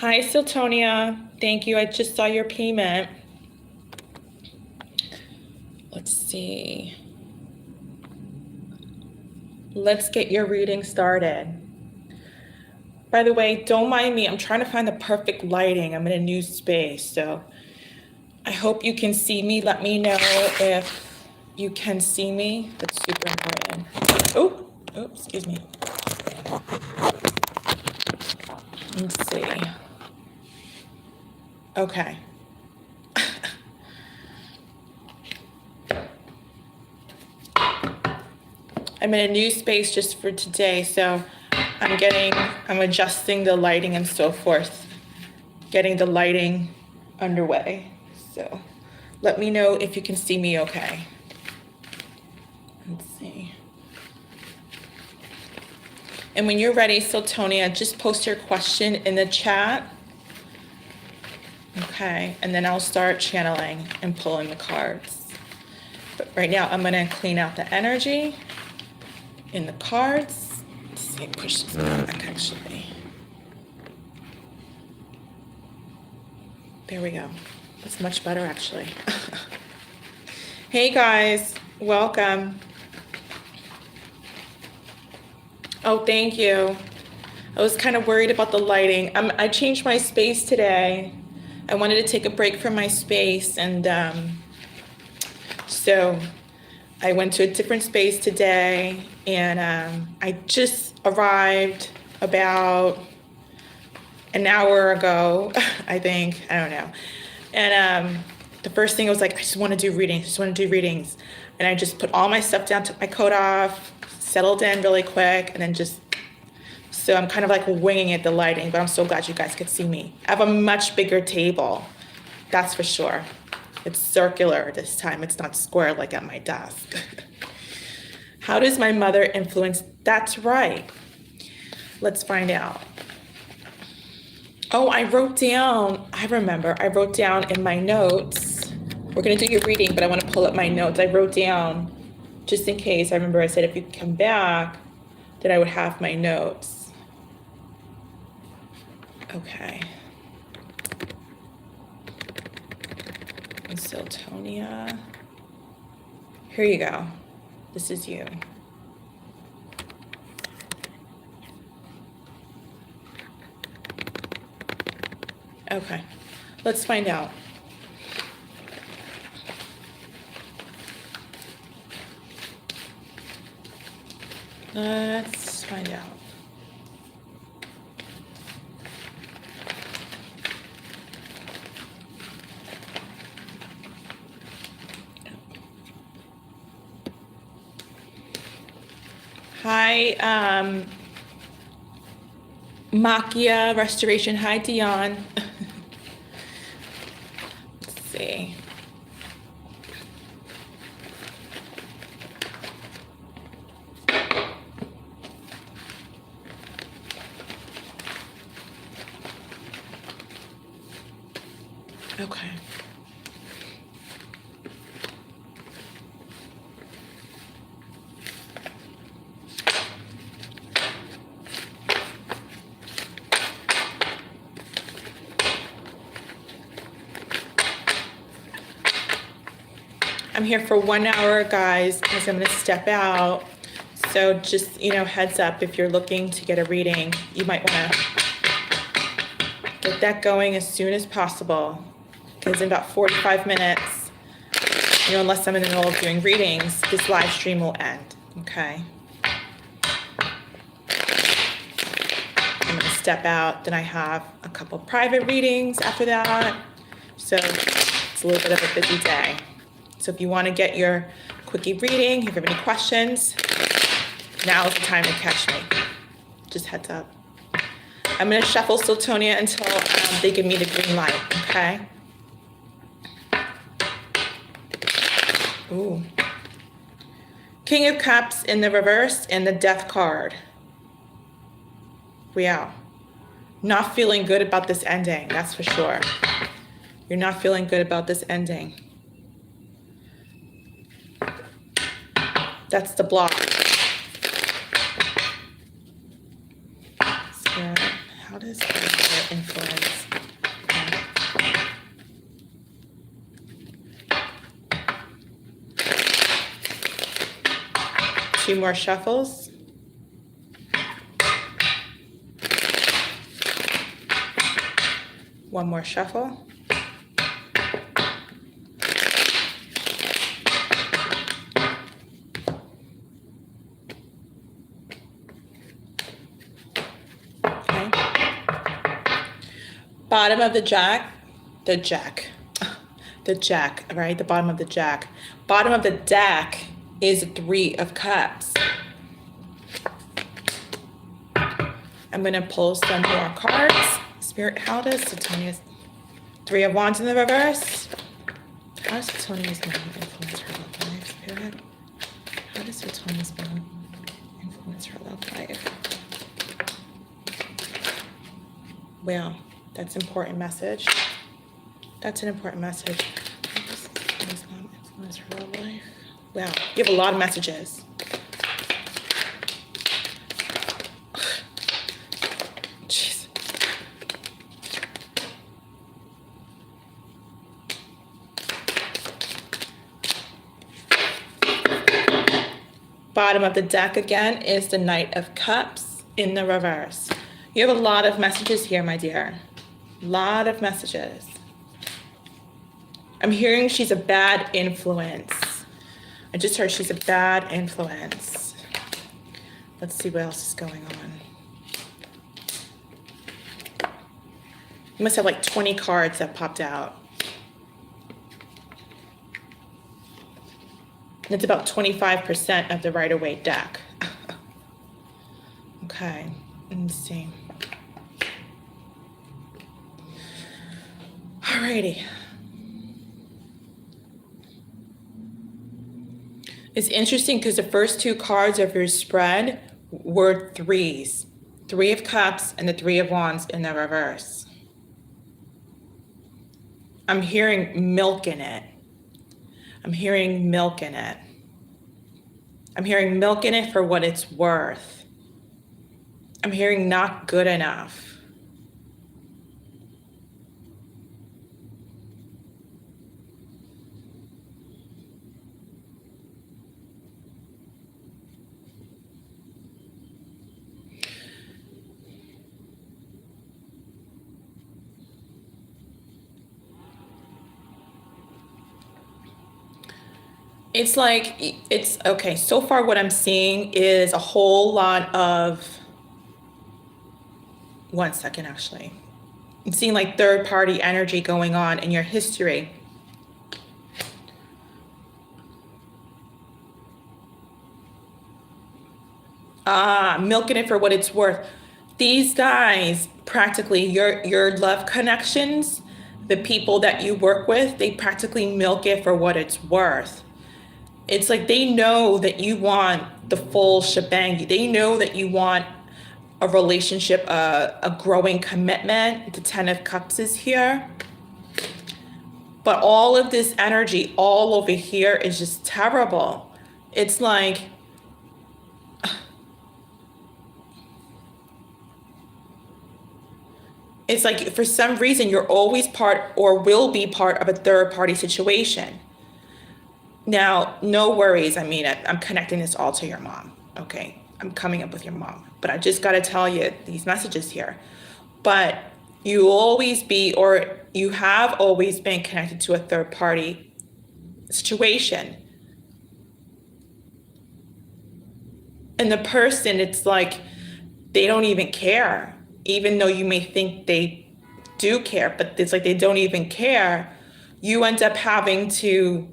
Hi, Siltonia. Thank you. I just saw your payment. Let's see. Let's get your reading started. By the way, don't mind me. I'm trying to find the perfect lighting. I'm in a new space, so I hope you can see me. Let me know if you can see me. That's super important. Oh, excuse me. Let's see. Okay. I'm in a new space just for today, so I'm adjusting the lighting and so forth, getting the lighting underway. So let me know if you can see me okay. Let's see. And when you're ready, Siltonia, just post your question in the chat. Okay, and then I'll start channeling and pulling the cards. But right now, I'm gonna clean out the energy in the cards. Let's see, push this back actually. There we go. That's much better actually. Hey guys, welcome. Oh, thank you. I was kind of worried about the lighting. I changed my space today. I wanted to take a break from my space, and so I went to a different space today, and I just arrived about an hour ago, I think. I don't know. And the first thing I was like, I just want to do readings. And I just put all my stuff down, took my coat off, settled in really quick, and then so I'm kind of like winging it, the lighting, but I'm so glad you guys could see me. I have a much bigger table, that's for sure. It's circular this time, it's not square like at my desk. How does my mother influence? That's right. Let's find out. Oh, I wrote down in my notes. We're gonna do your reading, but I wanna pull up my notes. I wrote down, just in case, I remember I said if you come back, then I would have my notes. Okay. And Siltonia. Here you go. This is you. Okay, let's find out. Let's find out. Hi, Makia Restoration. Hi, Dion. Let's see. Okay. I'm here for 1 hour, guys, because I'm going to step out. So just, heads up, if you're looking to get a reading, you might want to get that going as soon as possible. Because in about 45 minutes, unless I'm in the middle of doing readings, this live stream will end, okay? I'm going to step out. Then I have a couple private readings after that. So it's a little bit of a busy day. So if you want to get your quickie reading, if you have any questions, now is the time to catch me. Just heads up. I'm going to shuffle Siltonia until they give me the green light, okay? Ooh. King of Cups in the reverse and the Death card. Wow. Not feeling good about this ending, that's for sure. You're not feeling good about this ending. That's the block. Spirit, how does Spirit influence? 2 more shuffles. One more shuffle. Okay. Bottom of the jack, right? The bottom of the jack. Bottom of the deck is 3 of Cups. I'm going to pull some more cards. Spirit, how does Titonia's 3 of Wands in the reverse? How does Titonia's mom influence her love life, Spirit? How does Titonia's mom influence her love life? Well, that's an important message. That's an important message. How does Titonia's mom influence her love life? Wow, you have a lot of messages. Jeez. Bottom of the deck again is the Knight of Cups in the reverse. You have a lot of messages here, my dear. A lot of messages. I'm hearing she's a bad influence. I just heard she's a bad influence. Let's see what else is going on. You must have like 20 cards that popped out. And it's about 25% of the Rider-Waite deck. Okay, let me see. Alrighty. It's interesting because the first 2 cards of your spread were 3s. 3 of Cups and the 3 of Wands in the reverse. I'm hearing milk in it. I'm hearing milk in it. I'm hearing milk in it for what it's worth. I'm hearing not good enough. It's like, it's okay. So far what I'm seeing is a whole lot of, one second actually. I'm seeing like third party energy going on in your history. Milking it for what it's worth. These guys, practically your love connections, the people that you work with, they practically milk it for what it's worth. It's like they know that you want the full shebang. They know that you want a relationship, a growing commitment. The 10 of Cups is here. But all of this energy all over here is just terrible. It's like, for some reason, you're always part or will be part of a third party situation. Now, no worries. I mean, I'm connecting this all to your mom. Okay, I'm coming up with your mom. But I just got to tell you these messages here. But you always be, or you have always been connected to a third party situation. And the person, it's like, they don't even care. Even though you may think they do care, but it's like they don't even care. You end up having to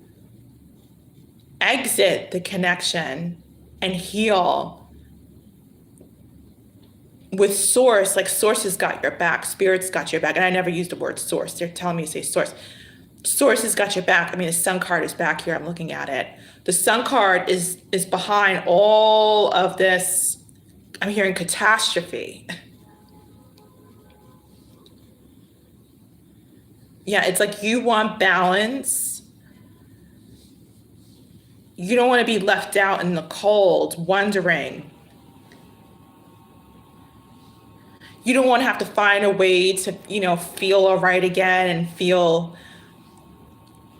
exit the connection and heal with source. Like source has got your back, spirit's got your back. And I never use the word source. They're telling me to say source. Source has got your back. I mean, the sun card is back here. I'm looking at it. The sun card is behind all of this. I'm hearing catastrophe. Yeah, it's like you want balance. You don't want to be left out in the cold, wondering. You don't want to have to find a way to, feel all right again and feel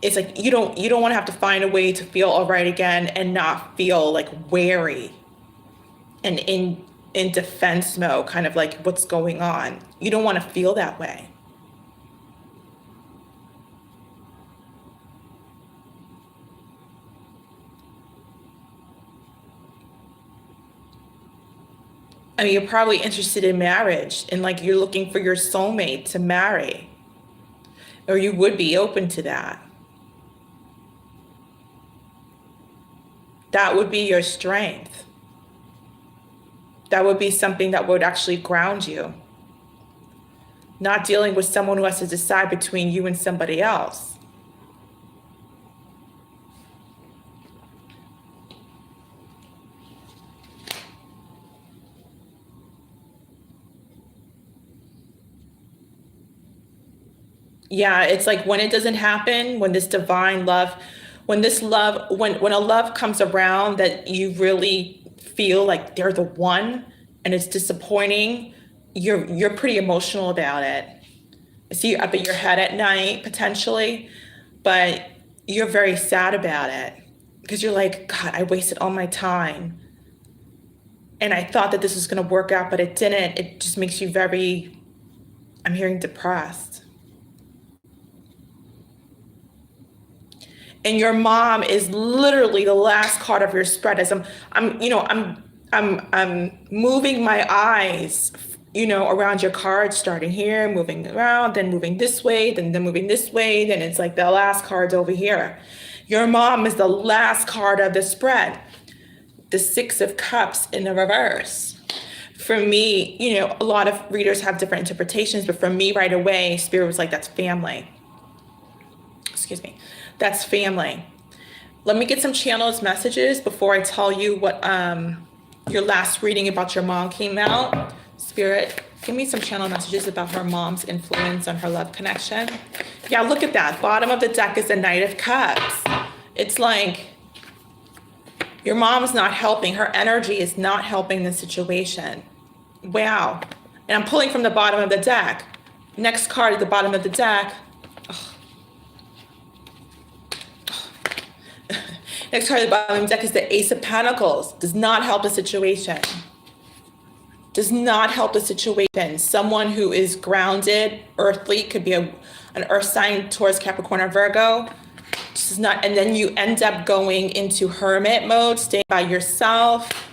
it's like you don't want to have to find a way to feel all right again and not feel like wary and in defense mode, kind of like what's going on. You don't want to feel that way. I mean, you're probably interested in marriage and like you're looking for your soulmate to marry, or you would be open to that. That would be your strength. That would be something that would actually ground you. Not dealing with someone who has to decide between you and somebody else. Yeah, it's like when it doesn't happen, when this divine love, when a love comes around that you really feel like they're the one and it's disappointing, you're pretty emotional about it. I see you up at your head at night potentially, but you're very sad about it because you're like, God, I wasted all my time. And I thought that this was going to work out, but it didn't. It just makes you very, I'm hearing, depressed. And your mom is literally the last card of your spread. As I'm moving my eyes, around your cards, starting here, moving around, then moving this way, then moving this way. Then it's like the last card's over here. Your mom is the last card of the spread. The Six of Cups in the reverse. For me, a lot of readers have different interpretations, but for me right away, Spirit was like, that's family. Excuse me. That's family. Let me get some channels messages before I tell you what your last reading about your mom came out. Spirit, give me some channel messages about her mom's influence on her love connection. Yeah, look at that. Bottom of the deck is the Knight of Cups. It's like your mom's not helping. Her energy is not helping the situation. Wow. And I'm pulling from the bottom of the deck. Next card at the bottom of the deck. Next card at the bottom of the deck is the Ace of Pentacles. Does not help the situation. Does not help the situation. Someone who is grounded, earthly, could be an earth sign, Taurus, Capricorn, or Virgo. Does not, and then you end up going into hermit mode, staying by yourself,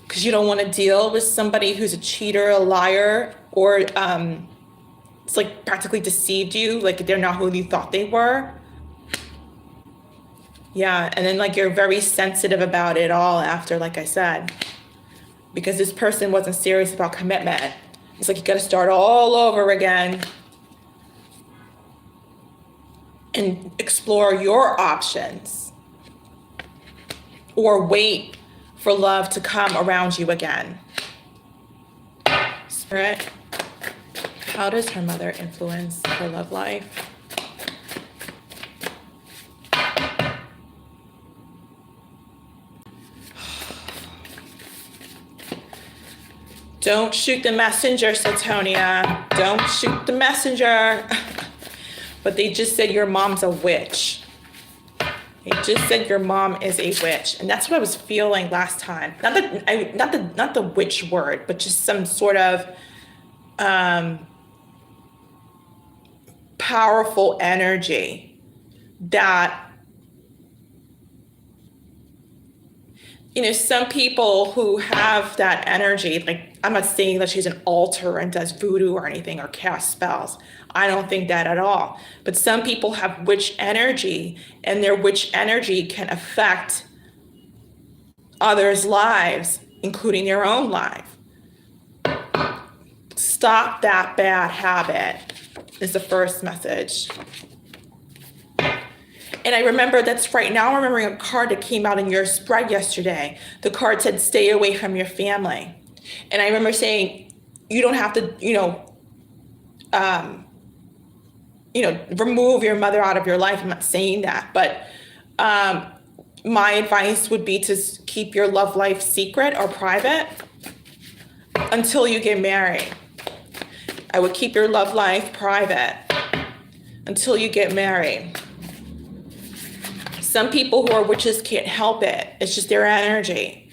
because you don't want to deal with somebody who's a cheater, a liar, or it's like practically deceived you, like they're not who you thought they were. Yeah, and then like you're very sensitive about it all after, like I said, because this person wasn't serious about commitment. It's like you got to start all over again and explore your options, or wait for love to come around you again. Spirit, how does her mother influence her love life? Don't shoot the messenger, Satonia. Don't shoot the messenger. But they just said your mom's a witch. They just said your mom is a witch. And that's what I was feeling last time. Not the witch word, but just some sort of powerful energy that, some people who have that energy, like, I'm not saying that she's an altar and does voodoo or anything or casts spells. I don't think that at all. But some people have witch energy, and their witch energy can affect others' lives, including their own life. Stop that bad habit is the first message. And I remember, that's right now, I'm remembering a card that came out in your spread yesterday. The card said, stay away from your family. And I remember saying, you don't have to, remove your mother out of your life. I'm not saying that, but my advice would be to keep your love life secret or private until you get married. I would keep your love life private until you get married. Some people who are witches can't help it. It's just their energy.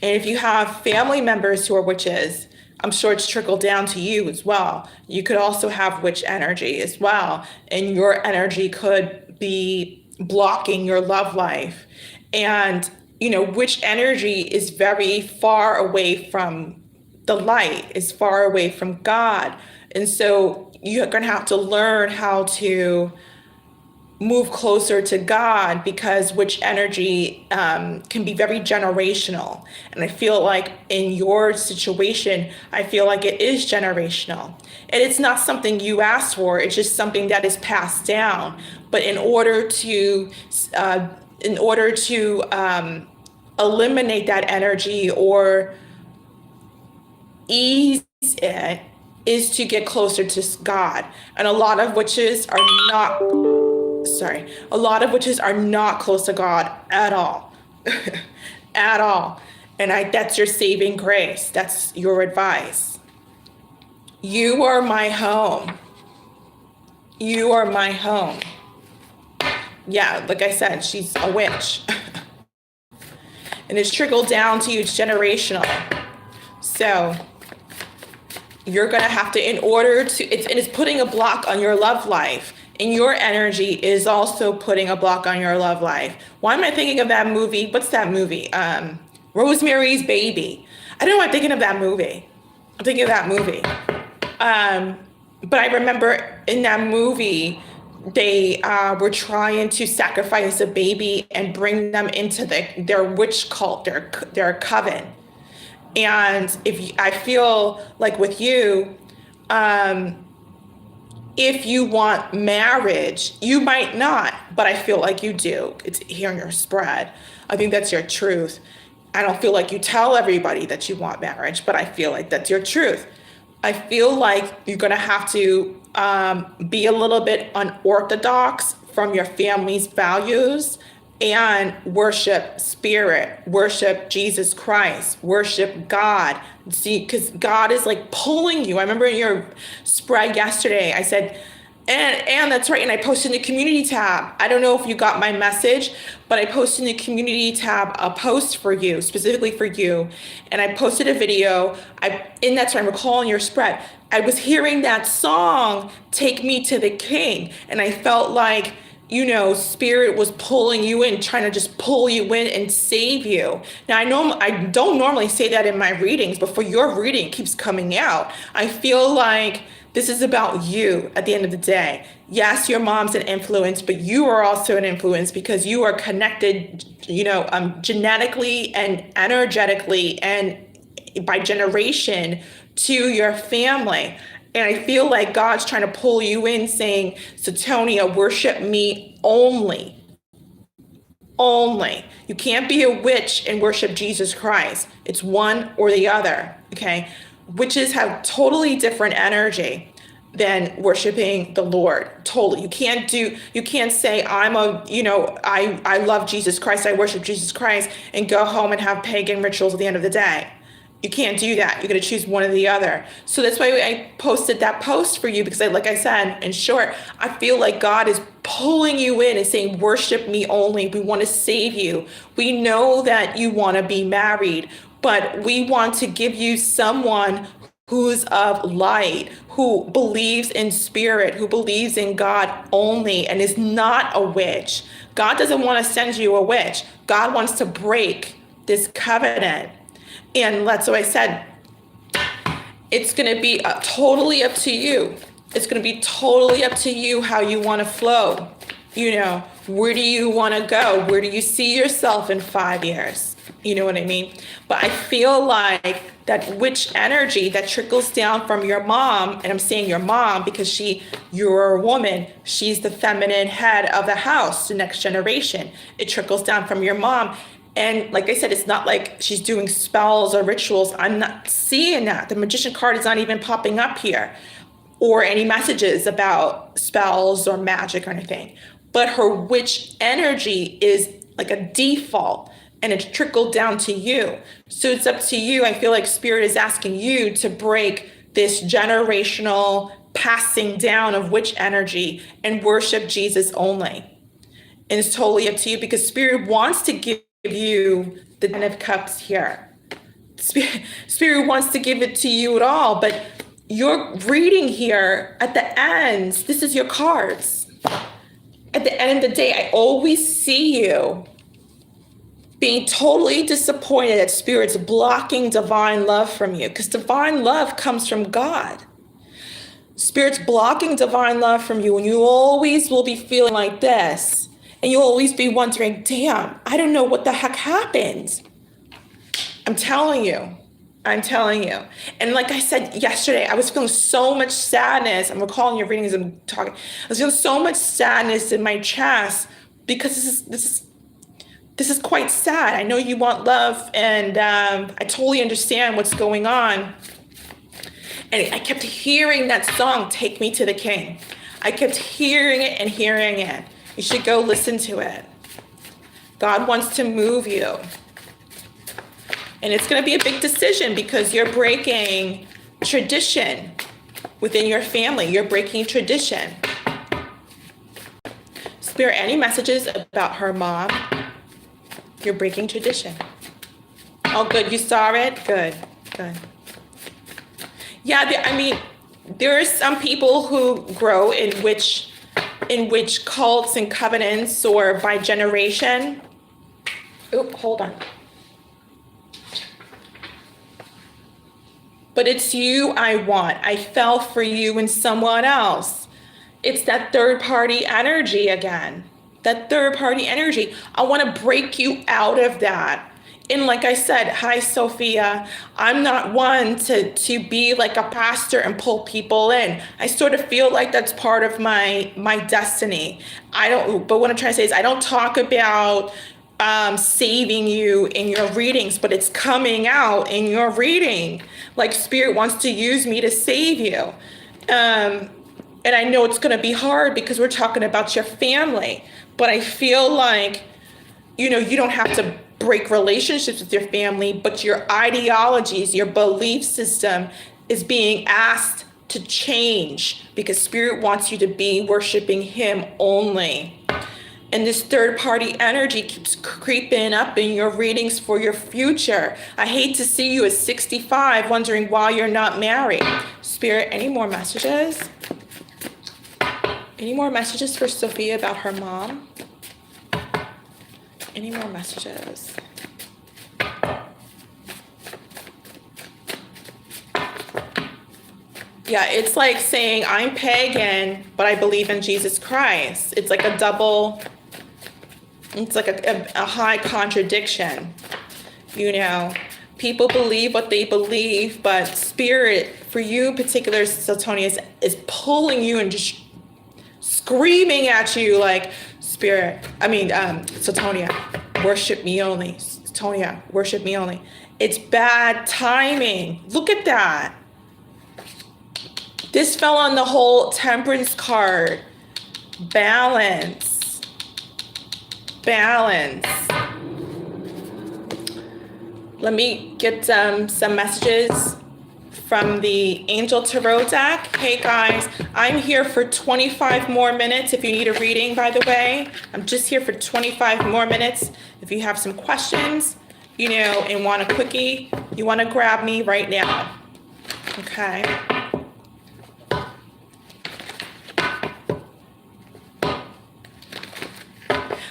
And if you have family members who are witches, I'm sure it's trickled down to you as well. You could also have witch energy as well. And your energy could be blocking your love life. And, witch energy is very far away from the light, is far away from God. And so you're going to have to learn how to move closer to God, because witch energy can be very generational. And I feel like in your situation, I feel like it is generational. And it's not something you asked for, it's just something that is passed down. But in order to eliminate that energy or ease it, is to get closer to God. And a lot of witches are not close to God at all. At all. And that's your saving grace. That's your advice. You are my home. You are my home. Yeah, like I said, she's a witch. And it's trickled down to you. It's generational. So you're going to have to, it's putting a block on your love life. And your energy is also putting a block on your love life. Why am I thinking of that movie? What's that movie? Rosemary's Baby. I don't know why I'm thinking of that movie. I'm thinking of that movie. But I remember in that movie, they were trying to sacrifice a baby and bring them into their witch cult, their coven. And I feel like with you, if you want marriage, you might not, but I feel like you do. It's here in your spread. I think that's your truth. I don't feel like you tell everybody that you want marriage, but I feel like that's your truth. I feel like you're going to have to be a little bit unorthodox from your family's values and worship spirit, worship Jesus Christ, worship God. See, because God is like pulling you. I remember in your spread yesterday, I said, and that's right. And I posted in the community tab. I don't know if you got my message, but I posted in the community tab a post for you, specifically for you. And I posted a video. That's what I recall in your spread. I was hearing that song, Take Me to the King. And I felt like, spirit was pulling you in, trying to just pull you in and save you. Now, I know I don't normally say that in my readings, but for your reading, it keeps coming out. I feel like this is about you at the end of the day. Yes, your mom's an influence, but you are also an influence because you are connected, genetically and energetically and by generation to your family. And I feel like God's trying to pull you in saying, Satonia, worship me only. Only. You can't be a witch and worship Jesus Christ. It's one or the other, okay? Witches have totally different energy than worshiping the Lord. Totally. You can't say I love Jesus Christ, I worship Jesus Christ, and go home and have pagan rituals at the end of the day. You can't do that. You're going to choose one or the other. So that's why I posted that post for you, because like I said, in short, I feel like God is pulling you in and saying, worship me only. We want to save you. We know that you want to be married, but we want to give you someone who's of light, who believes in spirit, who believes in God only, and is not a witch. God doesn't want to send you a witch. God wants to break this covenant. And that's what I said. It's going to be totally up to you. It's going to be totally up to you how you want to flow. Where do you want to go? Where do you see yourself in 5 years? You know what I mean? But I feel like that witch energy that trickles down from your mom, and I'm saying your mom because you're a woman, she's the feminine head of the house, the next generation. It trickles down from your mom. And like I said, it's not like she's doing spells or rituals. I'm not seeing that. The magician card is not even popping up here, or any messages about spells or magic or anything. But her witch energy is like a default, and it's trickled down to you. So it's up to you. I feel like spirit is asking you to break this generational passing down of witch energy and worship Jesus only. And it's totally up to you, because Spirit wants to give you the Ten of Cups here. Spirit wants to give it to you at all, but your reading here at the end, this is your cards. At the end of the day, I always see you being totally disappointed that Spirit's blocking divine love from you, because divine love comes from God. Spirit's blocking divine love from you, and you always will be feeling like this. And you'll always be wondering, damn, I don't know what the heck happened. I'm telling you. And like I said yesterday, I was feeling so much sadness. I'm recalling your readings, I'm talking. I was feeling so much sadness in my chest, because this is quite sad. I know you want love, and I totally understand what's going on. And I kept hearing that song, Take Me to the King. I kept hearing it and hearing it. You should go listen to it. God wants to move you. And it's going to be a big decision, because you're breaking tradition within your family. You're breaking tradition. Spirit, any messages about her mom? You're breaking tradition. Oh, good. You saw it? Good. Yeah, I mean, there are some people who grow in which cults and covenants, or by generation. Oh, hold on. But it's you I want. I fell for you and someone else. It's that third party energy again. That third party energy. I want to break you out of that. And like I said, hi, Sophia, I'm not one to be like a pastor and pull people in. I sort of feel like that's part of my destiny. But what I'm trying to say is, I don't talk about saving you in your readings, but it's coming out in your reading. Like Spirit wants to use me to save you. And I know it's going to be hard, because we're talking about your family, but I feel like, you don't have to break relationships with your family, but your ideologies, your belief system is being asked to change, because Spirit wants you to be worshiping Him only. And this third party energy keeps creeping up in your readings for your future. I hate to see you at 65 wondering why you're not married. Spirit, any more messages? Any more messages for Sophia about her mom? Any more messages? Yeah, it's like saying, I'm pagan, but I believe in Jesus Christ. It's like it's like a high contradiction. People believe what they believe, but Spirit, for you in particular, Sotonia, is pulling you and just screaming at you like, Sotonia, worship me only. Sotonia, worship me only. It's bad timing. Look at that. This fell on the whole Temperance card. Balance. Let me get some messages from the Angel Tarot deck. Hey guys, I'm here for 25 more minutes if you need a reading, by the way. I'm just here for 25 more minutes. If you have some questions, and want a quickie, you want to grab me right now. Okay.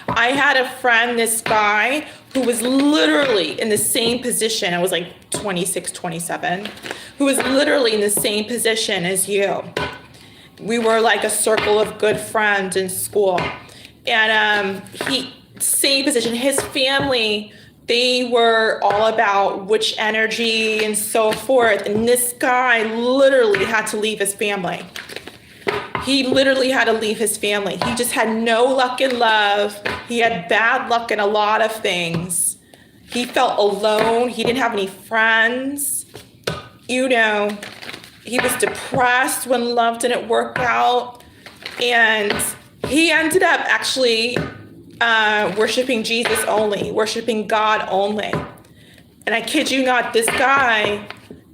I had a friend, this guy, who was literally in the same position. I was like 26, 27, who was literally in the same position as you. We were like a circle of good friends in school. And same position. His family, they were all about witch energy and so forth. And this guy literally had to leave his family. He literally had to leave his family. He just had no luck in love. He had bad luck in a lot of things. He felt alone. He didn't have any friends. He was depressed when love didn't work out. And he ended up actually worshiping Jesus only, worshiping God only. And I kid you not, this guy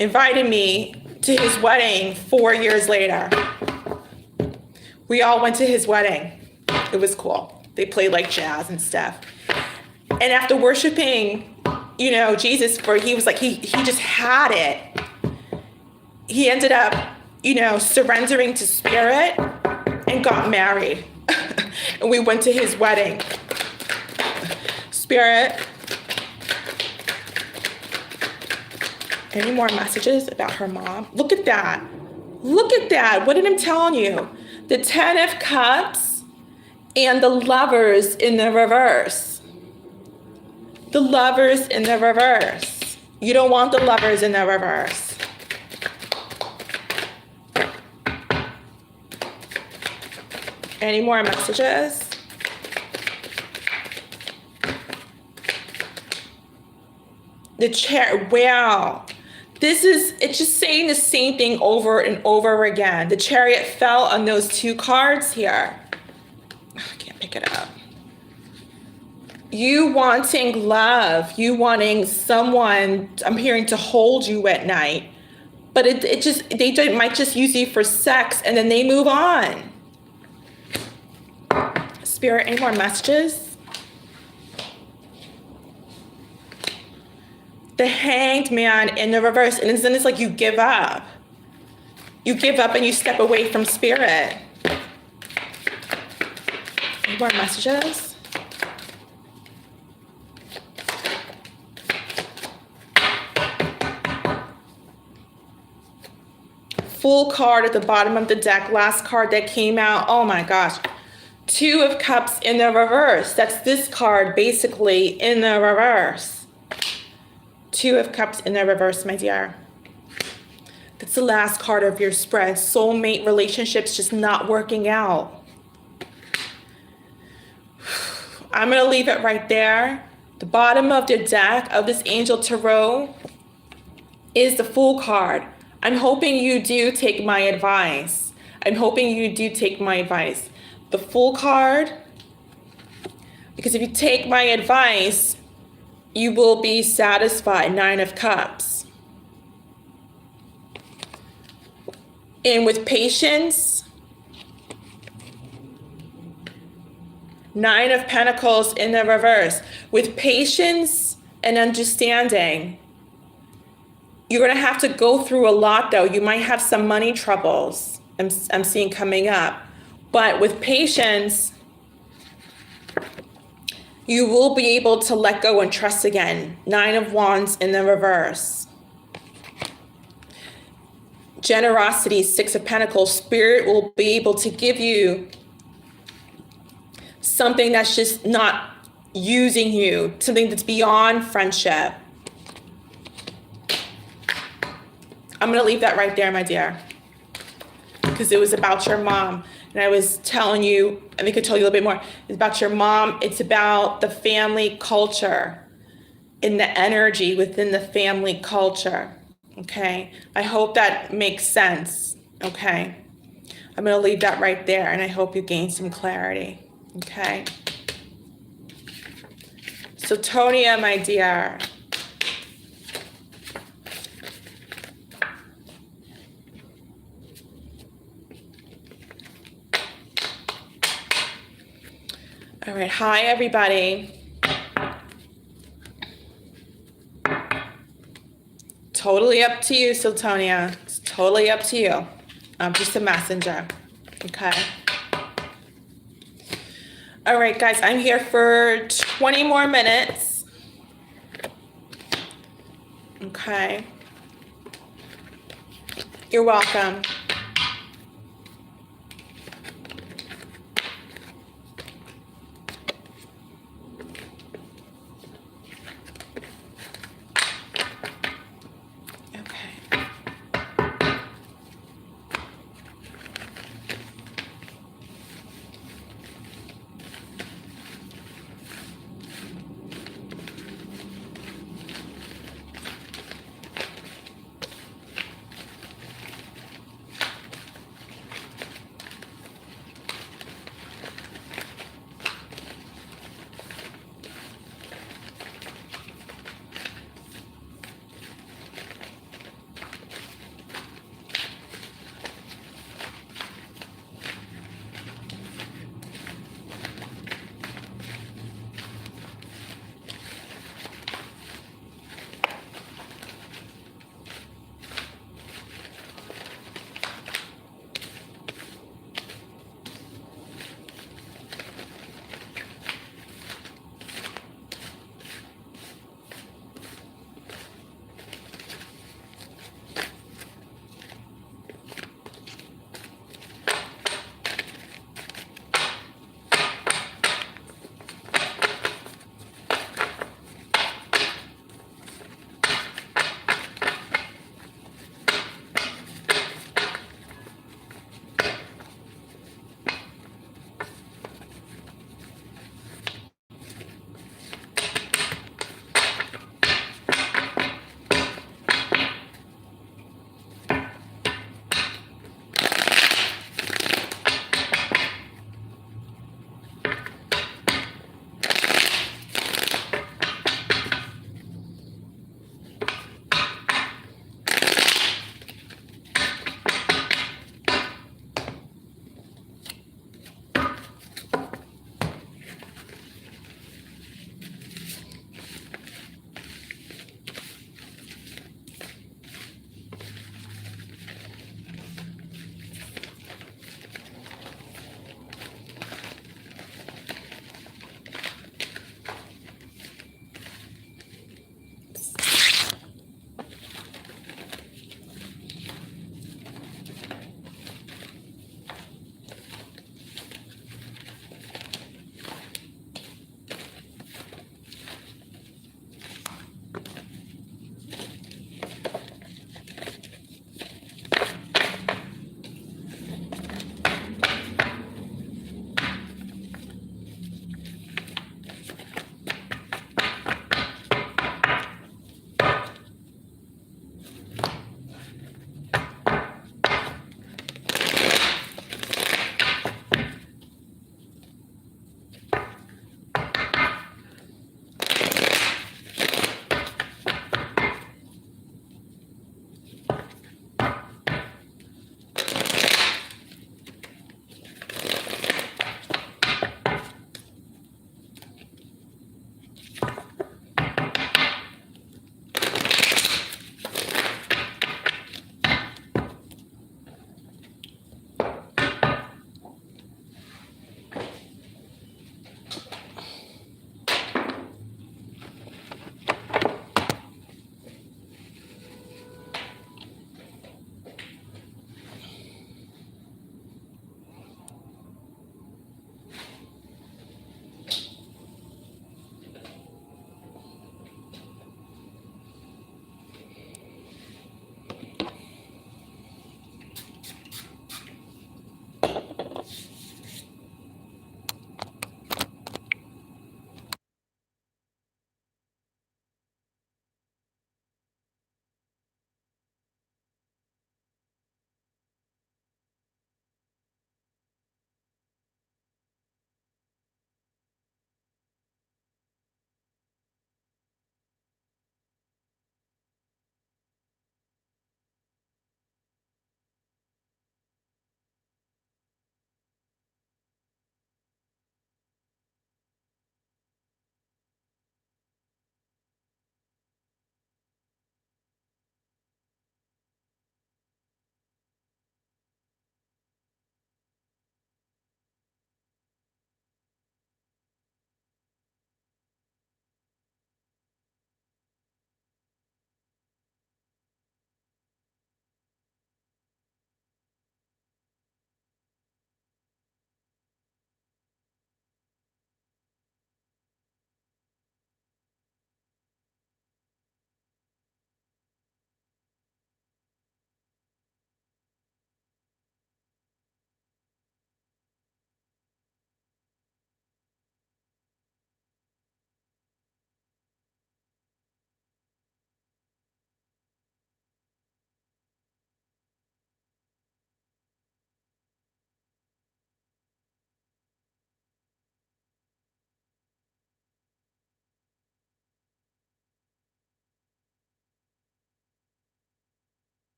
invited me to his wedding 4 years later. We all went to his wedding. It was cool. They played like jazz and stuff. And after worshiping, you know, Jesus, he was like, he just had it. He ended up, you know, surrendering to Spirit and got married. And we went to his wedding. Spirit. Any more messages about her mom? Look at that. Look at that. What did I tell you? The 10 of Cups and the Lovers in the reverse. The Lovers in the reverse. You don't want the Lovers in the reverse. Any more messages? The chair, wow. It's just saying the same thing over and over again. The Chariot fell on those two cards here. I can't pick it up. You wanting love, you wanting someone, I'm hearing, to hold you at night. But they might just use you for sex and then they move on. Spirit, any more messages? The Hanged Man in the reverse. And then it's like you give up. You give up and you step away from Spirit. Any more messages? Full card at the bottom of the deck. Last card that came out. Oh my gosh. 2 of Cups in the reverse. That's this card basically in the reverse. 2 of Cups in the reverse, my dear. That's the last card of your spread. Soulmate relationships just not working out. I'm going to leave it right there. The bottom of the deck of this Angel Tarot is the Fool card. I'm hoping you do take my advice. I'm hoping you do take my advice. The Fool card, because if you take my advice, you will be satisfied. 9 of Cups. And with patience, 9 of Pentacles in the reverse. With patience and understanding, you're going to have to go through a lot, though. You might have some money troubles I'm seeing coming up. But with patience, you will be able to let go and trust again. 9 of Wands in the reverse. Generosity, 6 of Pentacles. Spirit will be able to give you something that's just not using you, something that's beyond friendship. I'm going to leave that right there, my dear, because it was about your mom. And I was telling you, I think I told you a little bit more. It's about your mom. It's about the family culture and the energy within the family culture. Okay. I hope that makes sense. Okay. I'm going to leave that right there. And I hope you gain some clarity. Okay. So Tonia, my dear. All right, hi everybody. Totally up to you, Siltonia. It's totally up to you. I'm just a messenger, okay? All right, guys, I'm here for 20 more minutes. Okay. You're welcome.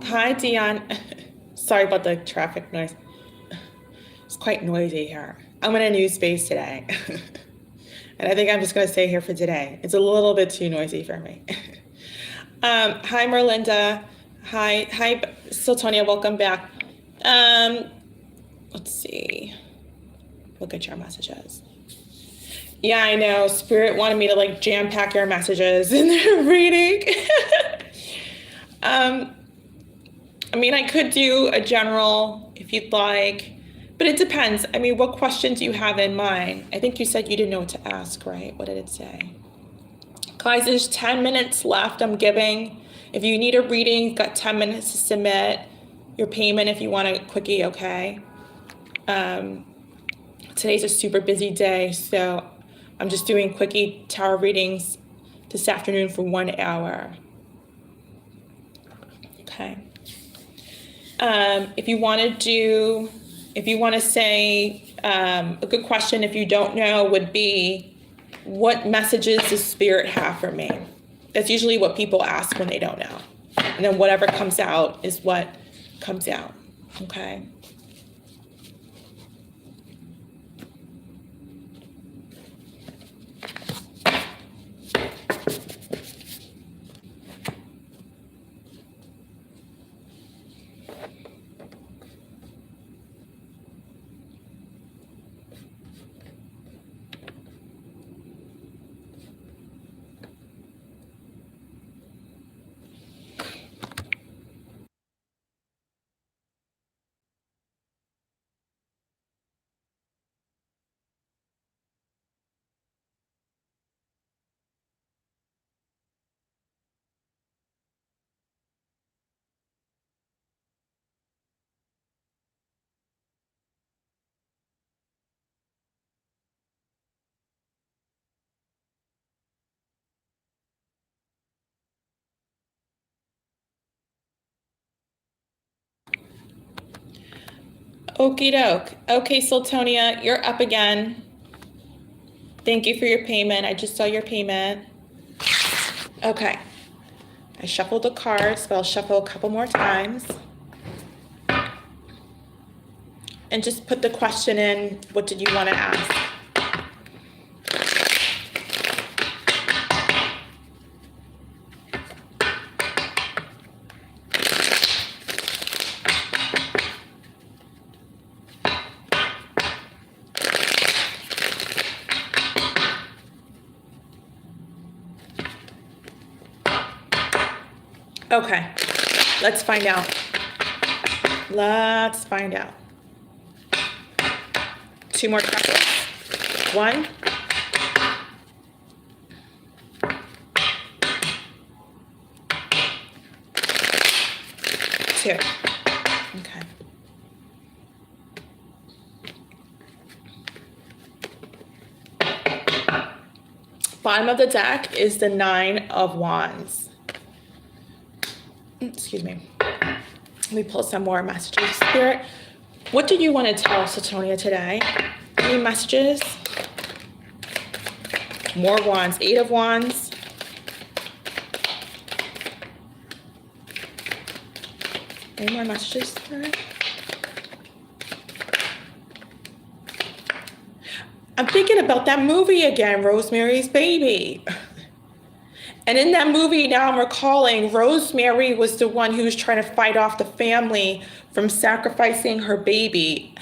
Hi, Dion. Sorry about the traffic noise. It's quite noisy here. I'm in a new space today. And I think I'm just going to stay here for today. It's a little bit too noisy for me. Hi, Merlinda. Hi, Siltonia. Welcome back. Let's see. Look at your messages. Yeah, I know. Spirit wanted me to like jam pack your messages in the reading. I mean, I could do a general if you'd like, but it depends. I mean, what question do you have in mind? I think you said you didn't know what to ask, right? What did it say? Guys, there's 10 minutes left I'm giving. If you need a reading, you've got 10 minutes to submit your payment if you want a quickie, okay? Today's a super busy day, so I'm just doing quickie tarot readings this afternoon for 1 hour. Okay. If you want to say, a good question if you don't know would be, what messages does Spirit have for me? That's usually what people ask when they don't know. And then whatever comes out is what comes out, okay? Okie doke. Okay, Siltonia, you're up again. Thank you for your payment. I just saw your payment. Okay. I shuffled the cards, but I'll shuffle a couple more times. And just put the question in, what did you want to ask? Okay, let's find out. Let's find out. 2 more couplets. 1. 2. Okay. Bottom of the deck is the 9 of Wands. Excuse me. Let me pull some more messages. Spirit, what do you want to tell Siltonia today? Any messages? More wands. 8 of Wands. Any more messages, Spirit? I'm thinking about that movie again, Rosemary's Baby. And in that movie, now I'm recalling, Rosemary was the one who was trying to fight off the family from sacrificing her baby.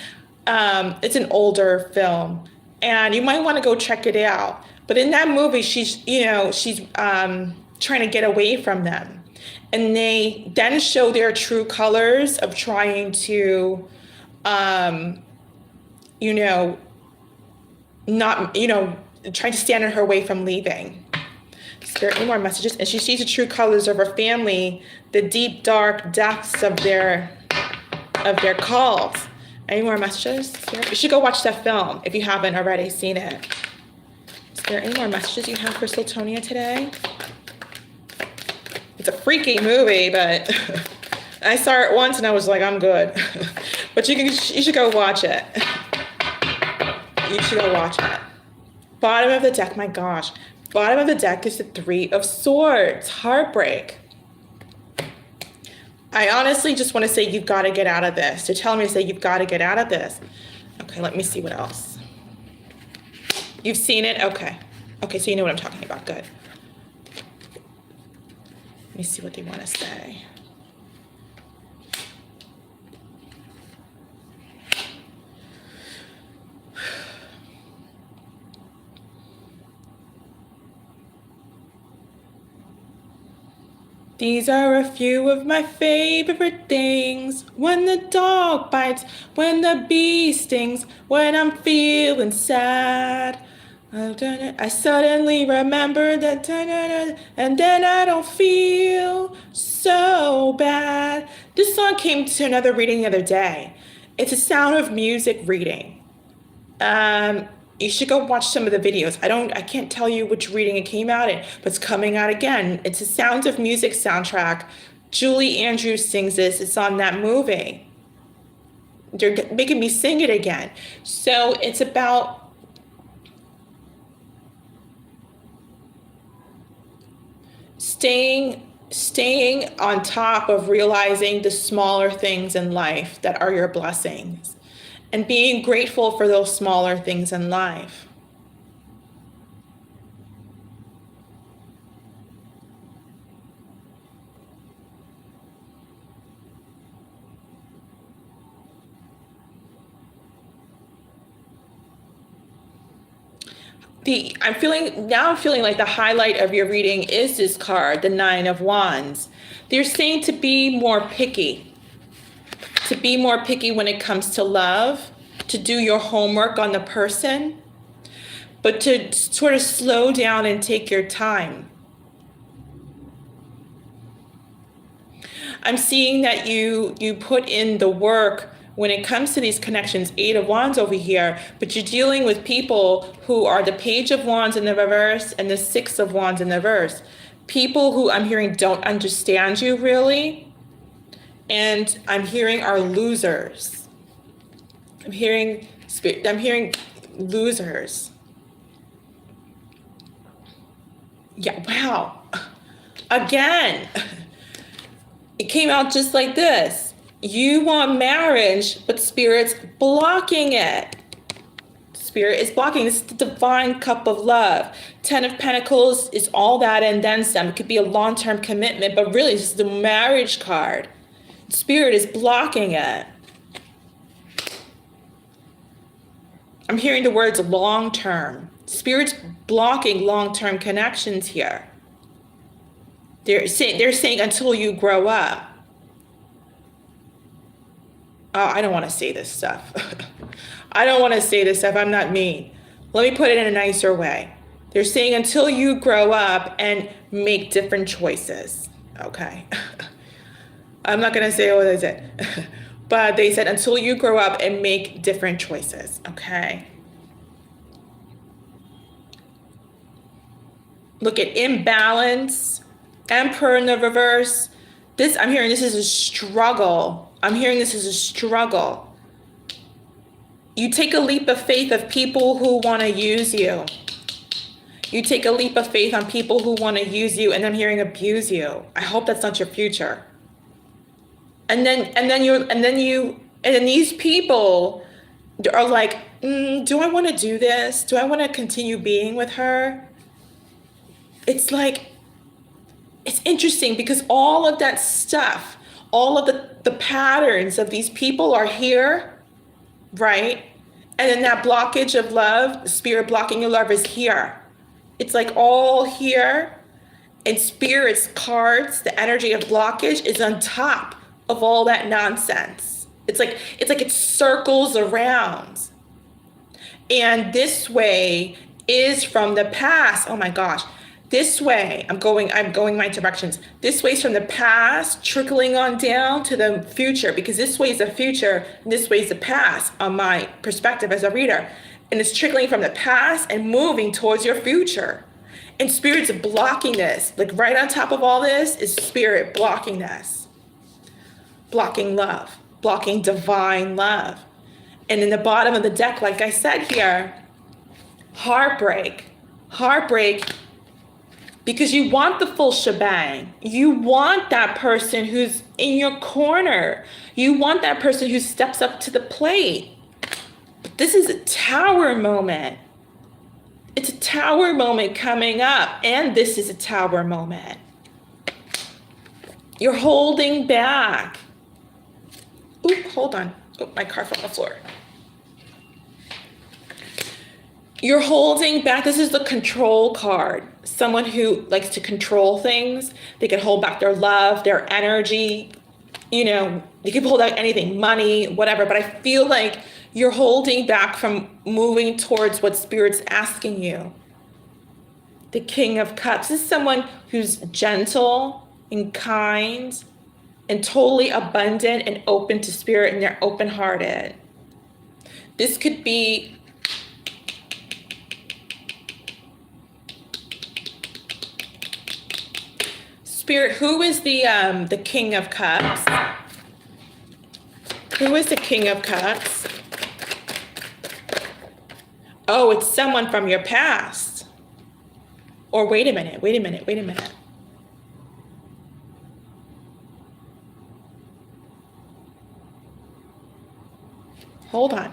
It's an older film, and you might want to go check it out. But in that movie, she's trying to get away from them. And they then show their true colors of trying to, trying to stand in her way from leaving. Spirit, any more messages? And she sees the true colors of her family, the deep, dark depths of their calls. Any more messages? Spirit? You should go watch that film if you haven't already seen it. Spirit, any more messages you have for Siltonia today? It's a freaky movie, but I saw it once and I was like, I'm good. But you should go watch it. You should go watch it. Bottom of the deck, my gosh. Bottom of the deck is the 3 of Swords, heartbreak. I honestly just want to say you've got to get out of this. They're telling me to say you've got to get out of this. Okay, let me see what else. You've seen it? Okay. Okay, so you know what I'm talking about. Good. Let me see what they want to say. These are a few of my favorite things. When the dog bites, when the bee stings, when I'm feeling sad. I suddenly remember that, and then I don't feel so bad. This song came to another reading the other day. It's a Sound of Music reading. You should go watch some of the videos. I can't tell you which reading it came out in, but it's coming out again. It's a Sound of Music soundtrack. Julie Andrews sings this. It's on that movie. They're making me sing it again. So it's about staying on top of realizing the smaller things in life that are your blessings, and being grateful for those smaller things in life. I'm feeling like the highlight of your reading is this card, the Nine of Wands. They're saying to be more picky. To be more picky when it comes to love, to do your homework on the person, but to sort of slow down and take your time. I'm seeing that you put in the work when it comes to these connections. Eight of Wands over here, but you're dealing with people who are the Page of Wands in the reverse and the Six of Wands in the reverse. People who I'm hearing don't understand you really. And I'm hearing are losers. I'm hearing losers. Yeah, wow. Again, it came out just like this. You want marriage, but Spirit's blocking it. Spirit is blocking. This is the divine cup of love. 10 of Pentacles is all that and then some. It could be a long-term commitment, but really this is the marriage card. Spirit is blocking it. I'm hearing the words long-term. Spirit's blocking long-term connections here. They're saying until you grow up. Oh, I don't want to say this stuff. I don't want to say this stuff. I'm not mean. Let me put it in a nicer way. They're saying until you grow up and make different choices. Okay. I'm not going to say what they said, but they said until you grow up and make different choices, okay? Look at imbalance, Emperor in the reverse. I'm hearing this is a struggle. I'm hearing this is a struggle. You take a leap of faith of people who want to use you. You take a leap of faith on people who want to use you, and I'm hearing abuse you. I hope that's not your future. And then these people are like, do I want to do this? Do I want to continue being with her? It's like, it's interesting because all of that stuff, all of the patterns of these people are here, right? And then that blockage of love, the Spirit blocking your love is here. It's like all here, and Spirit's cards, the energy of blockage is on top of all that nonsense. It's like it circles around. And this way is from the past. Oh my gosh. This way, I'm going my directions. This way is from the past, trickling on down to the future, because this way is the future, and this way is the past on my perspective as a reader. And it's trickling from the past and moving towards your future. And Spirit's blocking this. Like right on top of all this is Spirit blocking this. Blocking love, blocking divine love. And in the bottom of the deck, like I said here, heartbreak, because you want the full shebang. You want that person who's in your corner. You want that person who steps up to the plate. But this is a tower moment. It's a tower moment coming up, and this is a tower moment. You're holding back. Oop, hold on. Oh, my car fell on the floor. You're holding back. This is the control card. Someone who likes to control things. They can hold back their love, their energy. You know, they can hold back anything, money, whatever. But I feel like you're holding back from moving towards what Spirit's asking you. The King of Cups is someone who's gentle and kind and totally abundant and open to Spirit, and they're open-hearted. This could be Spirit. Who is the King of Cups? Who is the King of Cups? Oh, it's someone from your past. Or wait a minute. Hold on.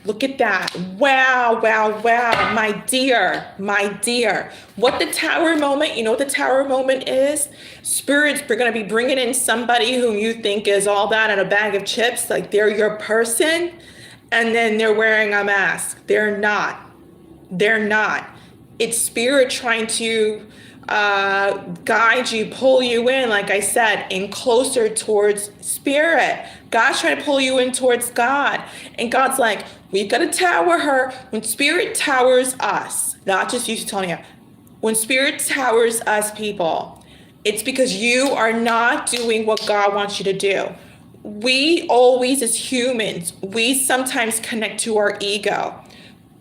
Look at that. Wow, my dear. What the tower moment, you know what the tower moment is? Spirits, we're going to be bringing in somebody whom you think is all that in a bag of chips, like they're your person, and then they're wearing a mask. They're not. It's Spirit trying to guide you, pull you in, like I said, in closer towards Spirit. God's trying to pull you in towards God. And God's like, we've got to tower her. When Spirit towers us, not just you, Tonya, when Spirit towers us, people, it's because you are not doing what God wants you to do. We always, as humans, we sometimes connect to our ego.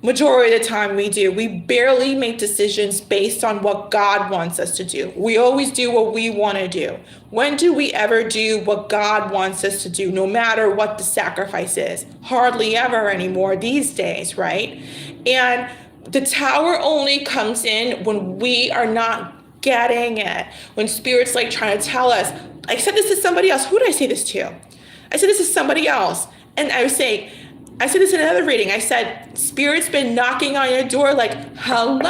Majority of the time we do. We barely make decisions based on what God wants us to do. We always do what we want to do. When do we ever do what God wants us to do, no matter what the sacrifice is? Hardly ever anymore these days, right? And the tower only comes in when we are not getting it. When Spirit's like trying to tell us, I said this to somebody else. Who did I say this to? I said this to somebody else. And I said this in another reading. I said, Spirit's been knocking on your door like, hello.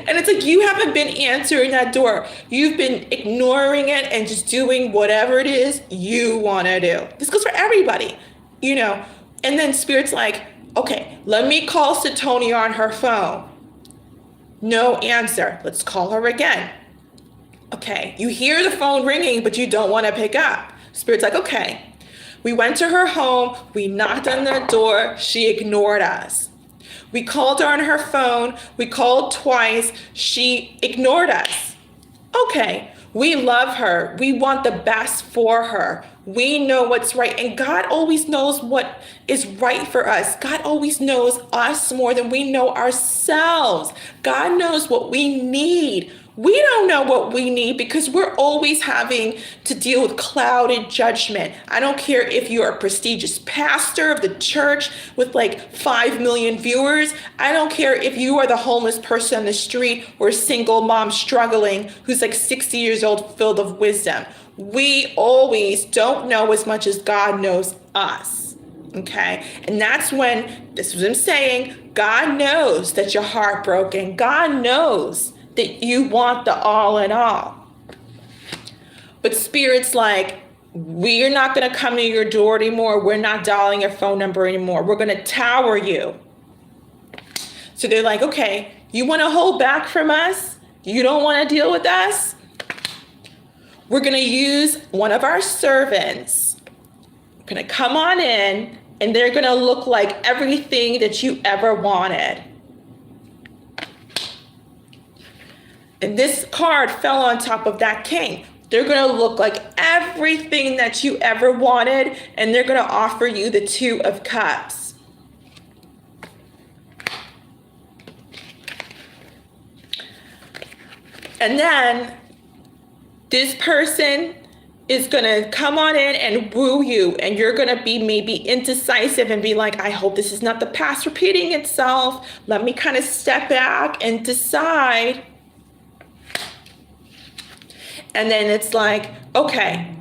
And it's like, you haven't been answering that door. You've been ignoring it and just doing whatever it is you want to do. This goes for everybody, you know. And then Spirit's like, okay, let me call Satonia on her phone. No answer. Let's call her again. Okay, you hear the phone ringing, but you don't want to pick up. Spirit's like, okay. We went to her home. We knocked on the door. She ignored us. We called her on her phone. We called twice. She ignored us. Okay, we love her. We want the best for her. We know what's right. And God always knows what is right for us. God always knows us more than we know ourselves. God knows what we need. We don't know what we need because we're always having to deal with clouded judgment. I don't care if you're a prestigious pastor of the church with like 5 million viewers. I don't care if you are the homeless person on the street or a single mom struggling who's like 60 years old, filled of wisdom. We always don't know as much as God knows us. Okay? And that's when, this is what I'm saying, God knows that you're heartbroken. God knows that you want the all in all. But Spirit's like, we're not going to come to your door anymore. We're not dialing your phone number anymore. We're going to tower you. So they're like, okay, you want to hold back from us? You don't want to deal with us? We're going to use one of our servants. We're going to come on in, and they're going to look like everything that you ever wanted. And this card fell on top of that king. They're going to look like everything that you ever wanted, and they're going to offer you the Two of Cups. And then This person is going to come on in and woo you, and you're going to be maybe indecisive and be like, I hope this is not the past repeating itself. Let me kind of step back and decide. And then it's like, okay,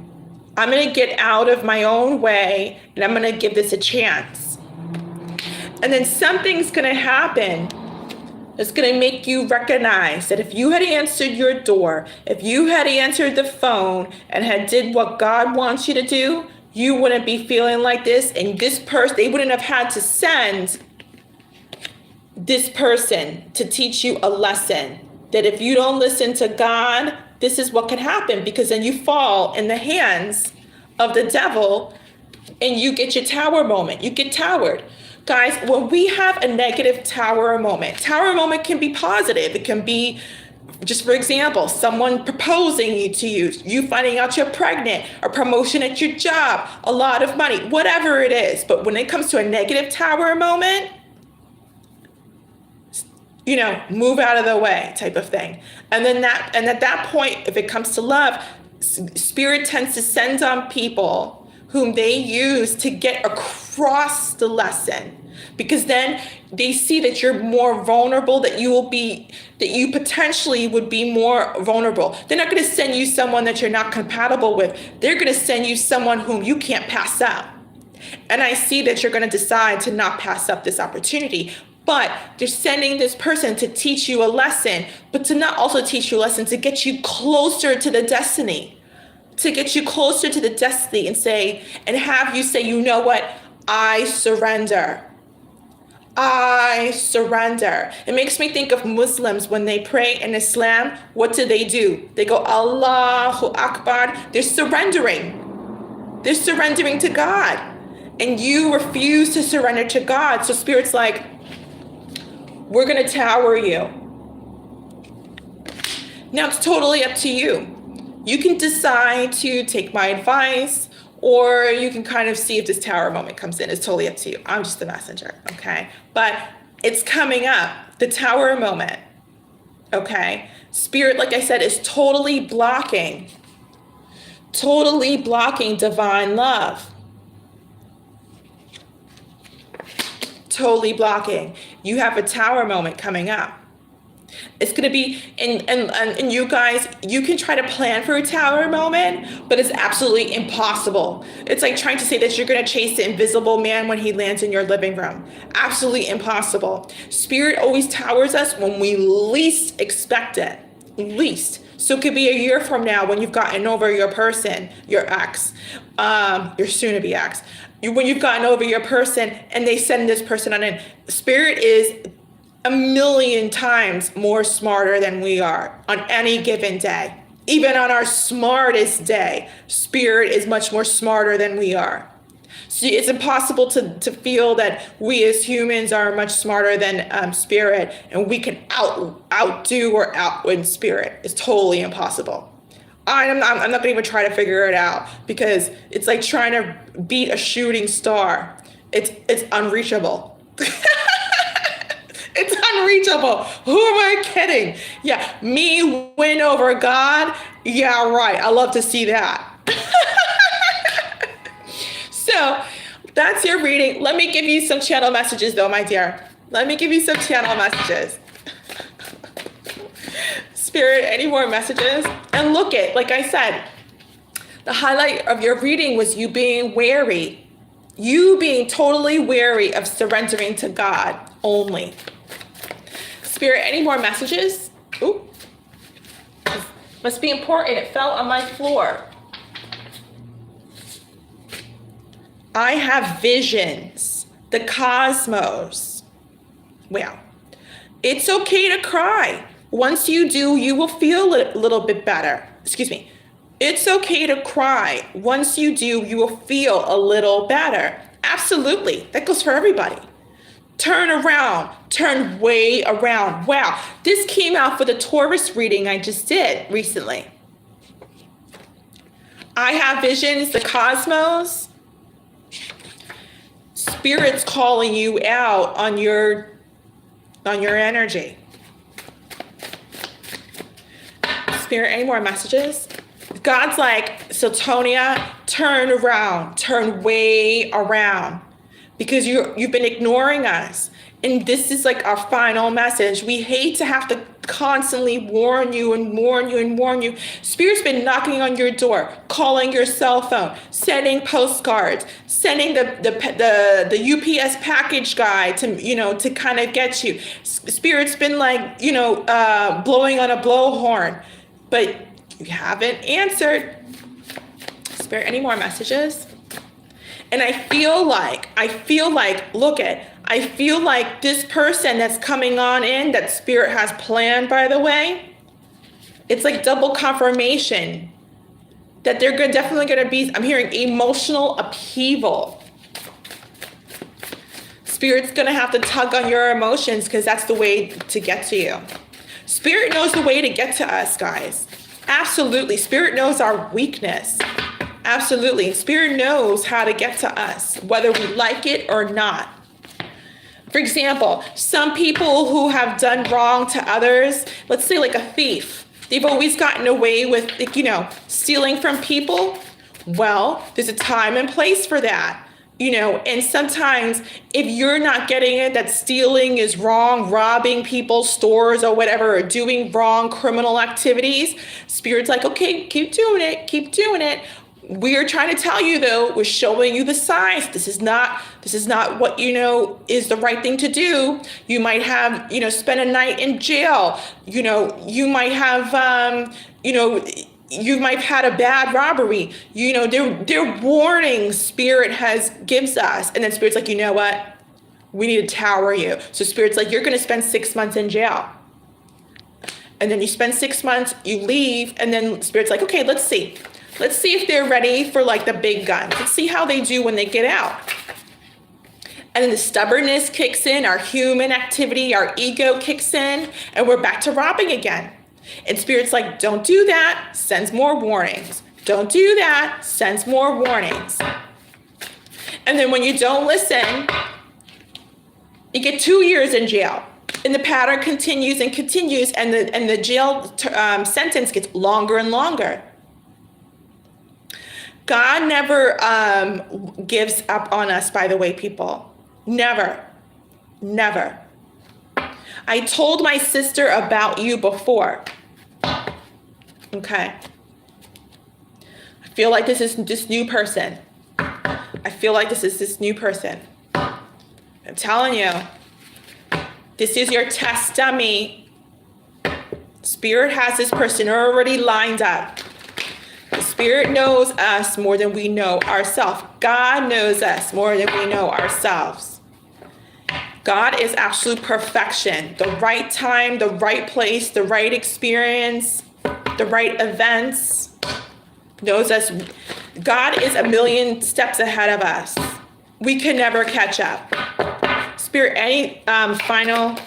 I'm going to get out of my own way and I'm going to give this a chance. And then something's going to happen. It's going to make you recognize that if you had answered your door, if you had answered the phone and had did what God wants you to do, you wouldn't be feeling like this. And this person, they wouldn't have had to send this person to teach you a lesson. That if you don't listen to God, this is what can happen, because then you fall in the hands of the devil and you get your tower moment. You get towered. Guys, when we have a negative tower moment can be positive. It can be, just for example, someone proposing to you, you finding out you're pregnant, a promotion at your job, a lot of money, whatever it is. But when it comes to a negative tower moment, you know, move out of the way type of thing. And then at that point, if it comes to love, Spirit tends to send on people whom they use to get across the lesson, because then they see that you're more vulnerable, that you potentially would be more vulnerable. They're not going to send you someone that you're not compatible with. They're going to send you someone whom you can't pass up. And I see that you're going to decide to not pass up this opportunity. But they're sending this person to teach you a lesson, but to not also teach you a lesson, to get you closer to the destiny. To get you closer to the destiny and have you say, you know what? I surrender. I surrender. It makes me think of Muslims when they pray in Islam. What do? They go, Allahu Akbar. They're surrendering. They're surrendering to God. And you refuse to surrender to God. So Spirit's like, we're going to tower you. Now it's totally up to you. You can decide to take my advice, or you can kind of see if this tower moment comes in. It's totally up to you. I'm just the messenger, okay? But it's coming up, the tower moment, okay? Spirit, like I said, is totally blocking divine love. Totally blocking. You have a tower moment coming up. It's going to be, and you guys, you can try to plan for a tower moment, but it's absolutely impossible. It's like trying to say that you're going to chase the invisible man when he lands in your living room. Absolutely impossible. Spirit always towers us when we least expect it. Least. So it could be a year from now when you've gotten over your person, your ex, your soon-to-be ex. When you've gotten over your person and they send this person on in. Spirit is a million times more smarter than we are on any given day. Even on our smartest day, Spirit is much more smarter than we are. So it's impossible to feel that we as humans are much smarter than Spirit, and we can outdo or outwin Spirit. It's totally impossible. I'm not going to even try to figure it out, because it's like trying to beat a shooting star. It's unreachable. It's unreachable. Who am I kidding? Yeah, me win over God? Yeah, right. I love to see that. So that's your reading. Let me give you some channel messages though, my dear. Let me give you some channel messages. Spirit, any more messages? And look it, like I said, the highlight of your reading was you being wary. You being totally wary of surrendering to God only. Spirit, any more messages? Ooh. Must be important. It fell on my floor. I have visions. The cosmos. Well, it's okay to cry. Once you do, you will feel a little bit better. Excuse me. It's okay to cry. Once you do, you will feel a little better. Absolutely. That goes for everybody. Turn around. Turn way around. Wow. This came out for the Taurus reading I just did recently. I have visions, the cosmos. Spirit's calling you out on your energy. Spirit, any more messages? God's like, Sotonia, turn around, turn way around, because you've been ignoring us. And this is like our final message. We hate to have to constantly warn you and warn you and warn you. Spirit's been knocking on your door, calling your cell phone, sending postcards, sending the UPS package guy to kind of get you. Spirit's been like, blowing on a blowhorn, but you haven't answered. Spirit, any more messages? And I feel like, I feel like this person that's coming on in, that Spirit has planned, by the way, it's like double confirmation that they're definitely going to be, I'm hearing emotional upheaval. Spirit's going to have to tug on your emotions, because that's the way to get to you. Spirit knows the way to get to us, guys. Absolutely. Spirit knows our weakness. Absolutely. Spirit knows how to get to us, whether we like it or not. For example, some people who have done wrong to others, let's say like a thief, they've always gotten away with, stealing from people. Well, there's a time and place for that. And sometimes if you're not getting it, that stealing is wrong, robbing people's stores or whatever, or doing wrong criminal activities, Spirit's like, okay, keep doing it. We're trying to tell you, though, we're showing you the signs. This is not what, is the right thing to do. You might have, spend a night in jail. You might have, you might have had a bad robbery. They're warnings Spirit gives us. And then Spirit's like, you know what? We need to tower you. So Spirit's like, you're going to spend 6 months in jail. And then you spend 6 months, you leave. And then Spirit's like, okay, let's see. Let's see if they're ready for like the big guns. Let's see how they do when they get out. And then the stubbornness kicks in, our human activity, our ego kicks in, and we're back to robbing again. And Spirit's like, don't do that, sends more warnings. Don't do that, sends more warnings. And then when you don't listen, you get 2 years in jail. And the pattern continues and continues, and the jail sentence gets longer and longer. God never gives up on us, by the way, people. Never. Never. I told my sister about you before. Okay. I feel like this is this new person. I'm telling you. This is your test dummy. Spirit has this person already lined up. The Spirit knows us more than we know ourselves. God knows us more than we know ourselves. God is absolute perfection. The right time, the right place, the right experience, the right events. Knows us. God is a million steps ahead of us. We can never catch up. Spirit, any final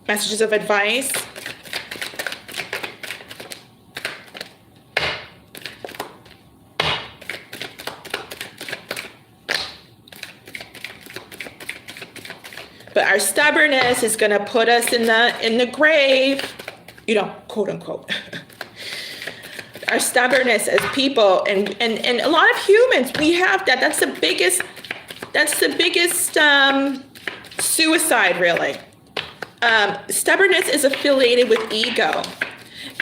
messages of advice? But our stubbornness is going to put us in the grave, quote unquote. Our stubbornness as people, and a lot of humans, we have that. That's the biggest suicide, really. Stubbornness is affiliated with ego.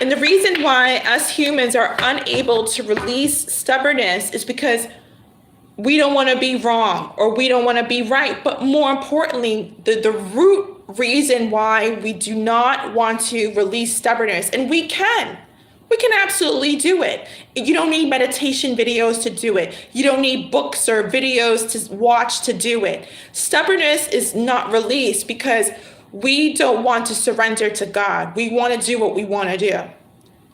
And the reason why us humans are unable to release stubbornness is because we don't want to be wrong, or we don't want to be right. But more importantly, the root reason why we do not want to release stubbornness, and we can absolutely do it. You don't need meditation videos to do it. You don't need books or videos to watch to do it. Stubbornness is not released because we don't want to surrender to God. We want to do what we want to do. Even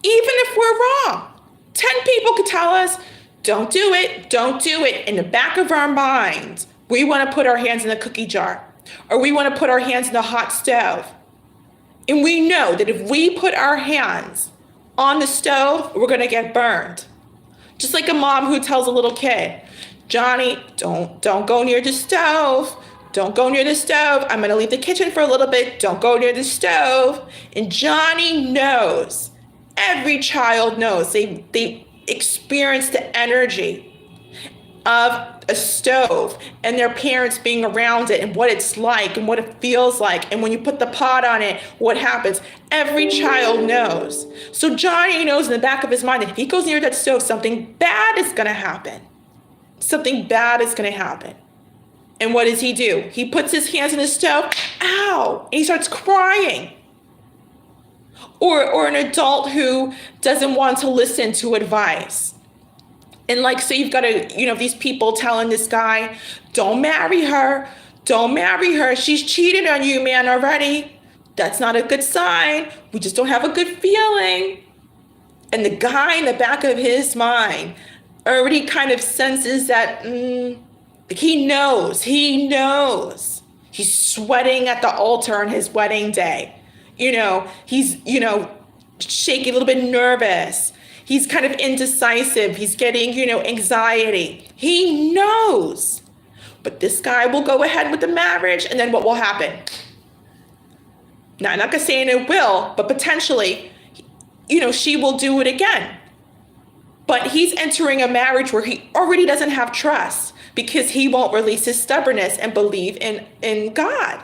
if we're wrong. 10 people could tell us, don't do it, don't do it. In the back of our minds, we want to put our hands in the cookie jar, or we want to put our hands in the hot stove. And we know that if we put our hands on the stove, we're going to get burned. Just like a mom who tells a little kid, Johnny, don't go near the stove. Don't go near the stove. I'm going to leave the kitchen for a little bit. Don't go near the stove. And Johnny knows. Every child knows. They experience the energy of a stove and their parents being around it and what it's like and what it feels like. And when you put the pot on it, what happens? Every child knows. So Johnny knows in the back of his mind that if he goes near that stove, something bad is going to happen. Something bad is going to happen. And what does he do? He puts his hands on the stove, ow, and he starts crying. Or an adult who doesn't want to listen to advice. And like, so you've got these people telling this guy, don't marry her. Don't marry her. She's cheated on you, man, already. That's not a good sign. We just don't have a good feeling. And the guy in the back of his mind already kind of senses that he knows. He's sweating at the altar on his wedding day. He's, shaky, a little bit nervous. He's kind of indecisive. He's getting, anxiety. He knows. But this guy will go ahead with the marriage, and then what will happen? Now, I'm not going to say it will, but potentially, she will do it again. But he's entering a marriage where he already doesn't have trust because he won't release his stubbornness and believe in God.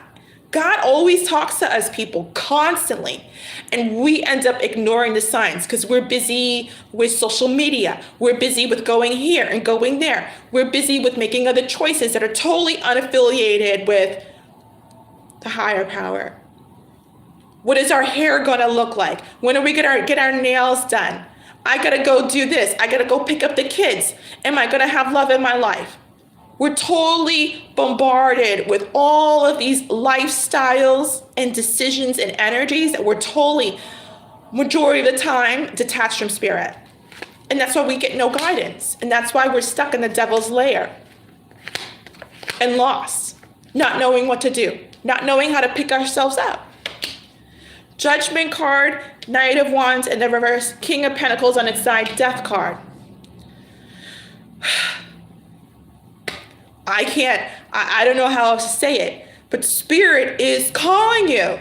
God always talks to us, people, constantly. And we end up ignoring the signs because we're busy with social media. We're busy with going here and going there. We're busy with making other choices that are totally unaffiliated with the higher power. What is our hair going to look like? When are we going to get our nails done? I got to go do this. I got to go pick up the kids. Am I going to have love in my life? We're totally bombarded with all of these lifestyles and decisions and energies that we're totally, majority of the time, detached from spirit. And that's why we get no guidance. And that's why we're stuck in the devil's lair and lost, not knowing what to do, not knowing how to pick ourselves up. Judgment card, Knight of Wands, and the reverse, King of Pentacles on its side, Death card. I don't know how else to say it, but Spirit is calling you.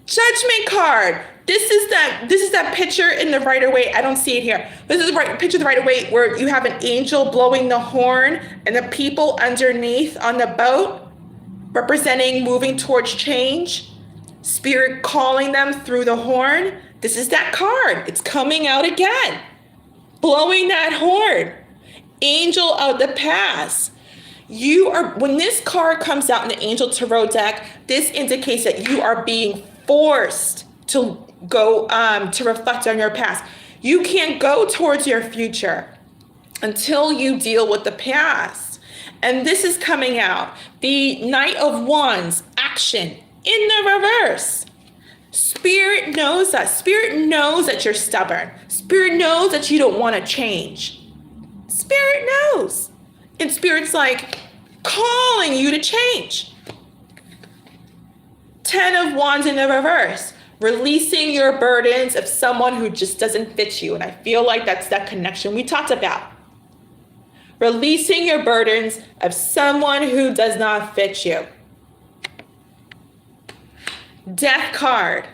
Judgment card. This is that picture in the Rider-Waite. I don't see it here. This is the picture of the Rider-Waite where you have an angel blowing the horn and the people underneath on the boat representing moving towards change. Spirit calling them through the horn. This is that card. It's coming out again. Blowing that horn. Angel of the past. When this card comes out in the Angel Tarot deck, this indicates that you are being forced to go to reflect on your past. You can't go towards your future until you deal with the past. And this is coming out. The Knight of Wands, action in the reverse. Spirit knows us. Spirit knows that you're stubborn. Spirit knows that you don't want to change. Spirit knows. And Spirit's like calling you to change. 10 of Wands in the reverse. Releasing your burdens of someone who just doesn't fit you. And I feel like that's that connection we talked about. Releasing your burdens of someone who does not fit you. Death card,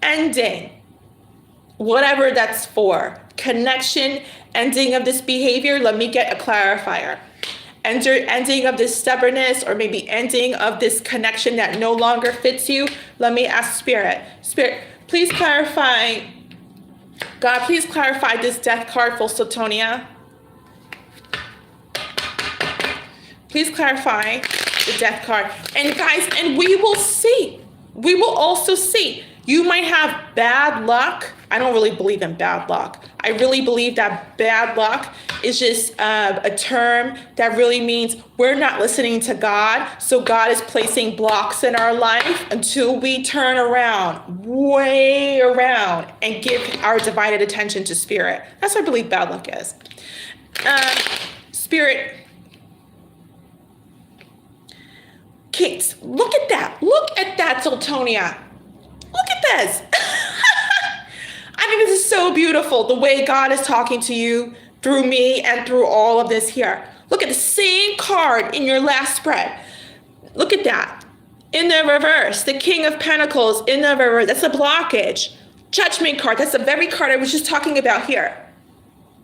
ending, whatever that's for. Connection, ending of this behavior. Let me get a clarifier. Ending of this stubbornness, or maybe ending of this connection that no longer fits you. Let me ask Spirit. Spirit, please clarify. God, please clarify this death card for Sotonia. Please clarify the death card. And guys, and we will see. We will also see. You might have bad luck. I don't really believe in bad luck. I really believe that bad luck is just a term that really means we're not listening to God. So God is placing blocks in our life until we turn around, way around, and give our divided attention to Spirit. That's what I believe bad luck is. Spirit. Kate, look at that. Look at that, Sotonia. Look at this. I think this is so beautiful, the way God is talking to you through me and through all of this here. Look at the same card in your last spread. Look at that. In the reverse, the King of Pentacles in the reverse. That's a blockage. Judgment card. That's the very card I was just talking about here.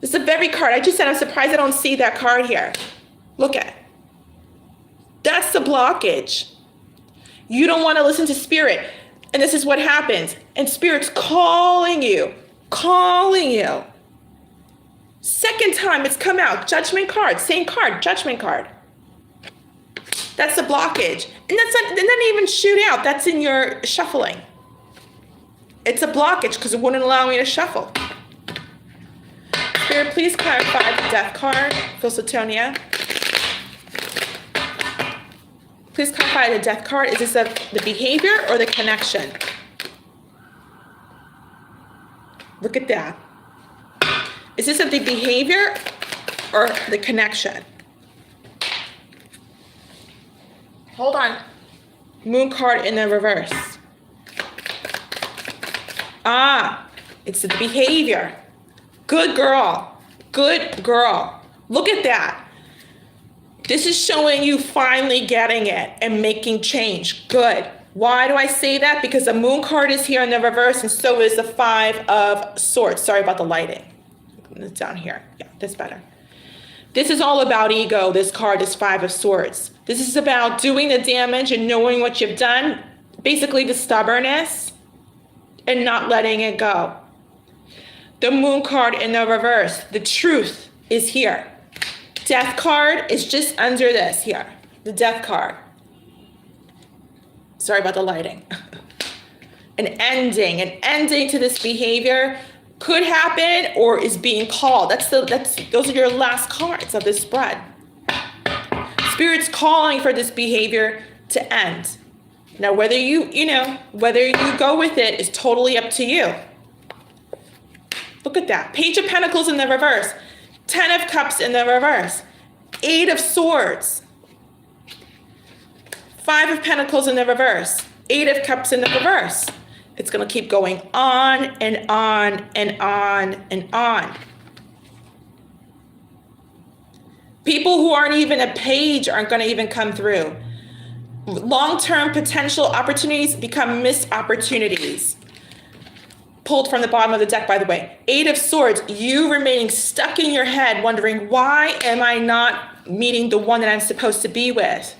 This is the very card. I just said I'm surprised I don't see that card here. Look at it. That's the blockage. You don't want to listen to spirit. And this is what happens. And spirit's calling you. Calling you. Second time it's come out. Judgment card. Same card. Judgment card. That's the blockage. And that's not, that doesn't even shoot out. That's in your shuffling. It's a blockage because it wouldn't allow me to shuffle. Spirit, please clarify the death card. Philsotonia. Please clarify the death card. Is this the behavior or the connection? Look at that. Is this of the behavior or the connection? Hold on. Moon card in the reverse. It's the behavior. Good girl. Good girl. Look at that. This is showing you finally getting it and making change. Good. Why do I say that? Because the moon card is here in the reverse, and so is the 5 of swords. Sorry about the lighting. It's down here. Yeah, that's better. This is all about ego, this card, this 5 of swords. This is about doing the damage and knowing what you've done. Basically the stubbornness and not letting it go. The moon card in the reverse, the truth is here. Death card is just under this here, the death card. Sorry about the lighting. An ending to this behavior could happen or is being called. Those are your last cards of this spread. Spirit's calling for this behavior to end. Now, whether you go with it is totally up to you. Look at that. Page of Pentacles in the reverse. 10 of Cups in the reverse. 8 of Swords. 5 of Pentacles in the reverse. 8 of Cups in the reverse. It's going to keep going on and on and on and on. People who aren't even a page aren't going to even come through. Long-term potential opportunities become missed opportunities. Pulled from the bottom of the deck, by the way. 8 of Swords, you remaining stuck in your head wondering, why am I not meeting the one that I'm supposed to be with?